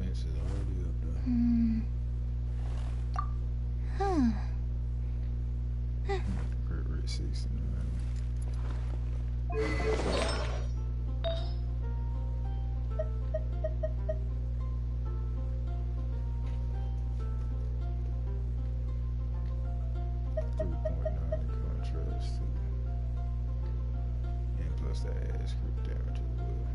expense is already up there. Crit rate 69. Plus that adds crit damage as well.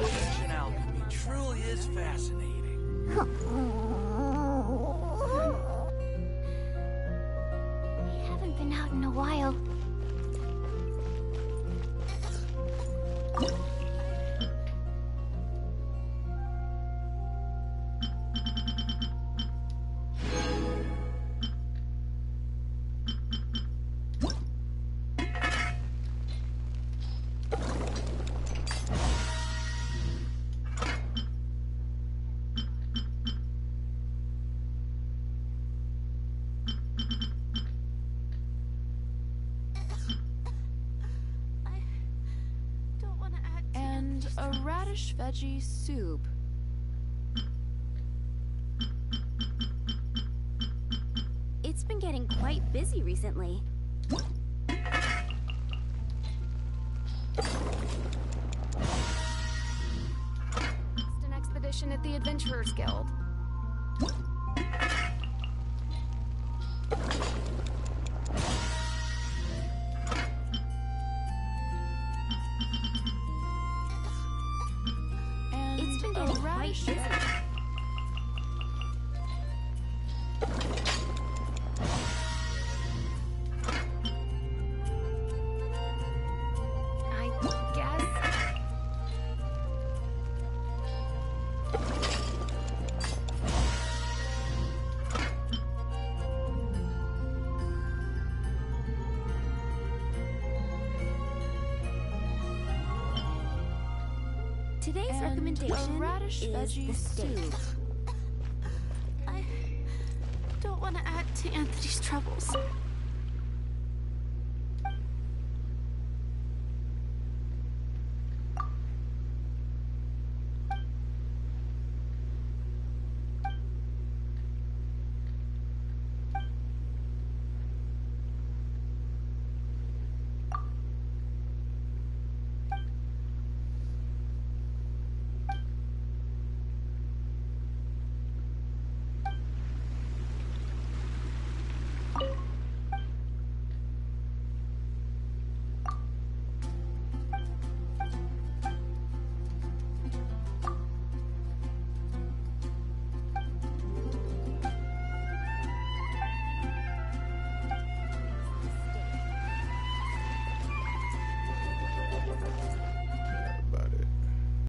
Ancient alchemy truly is fascinating. We haven't been out in a while. And a radish veggie soup. It's been getting quite busy recently. Just an expedition at the Adventurers Guild. It's been getting quite busy. I guess. Today's And recommendation a radish is veggie the steak. soup. I don't want to add to Anthony's troubles.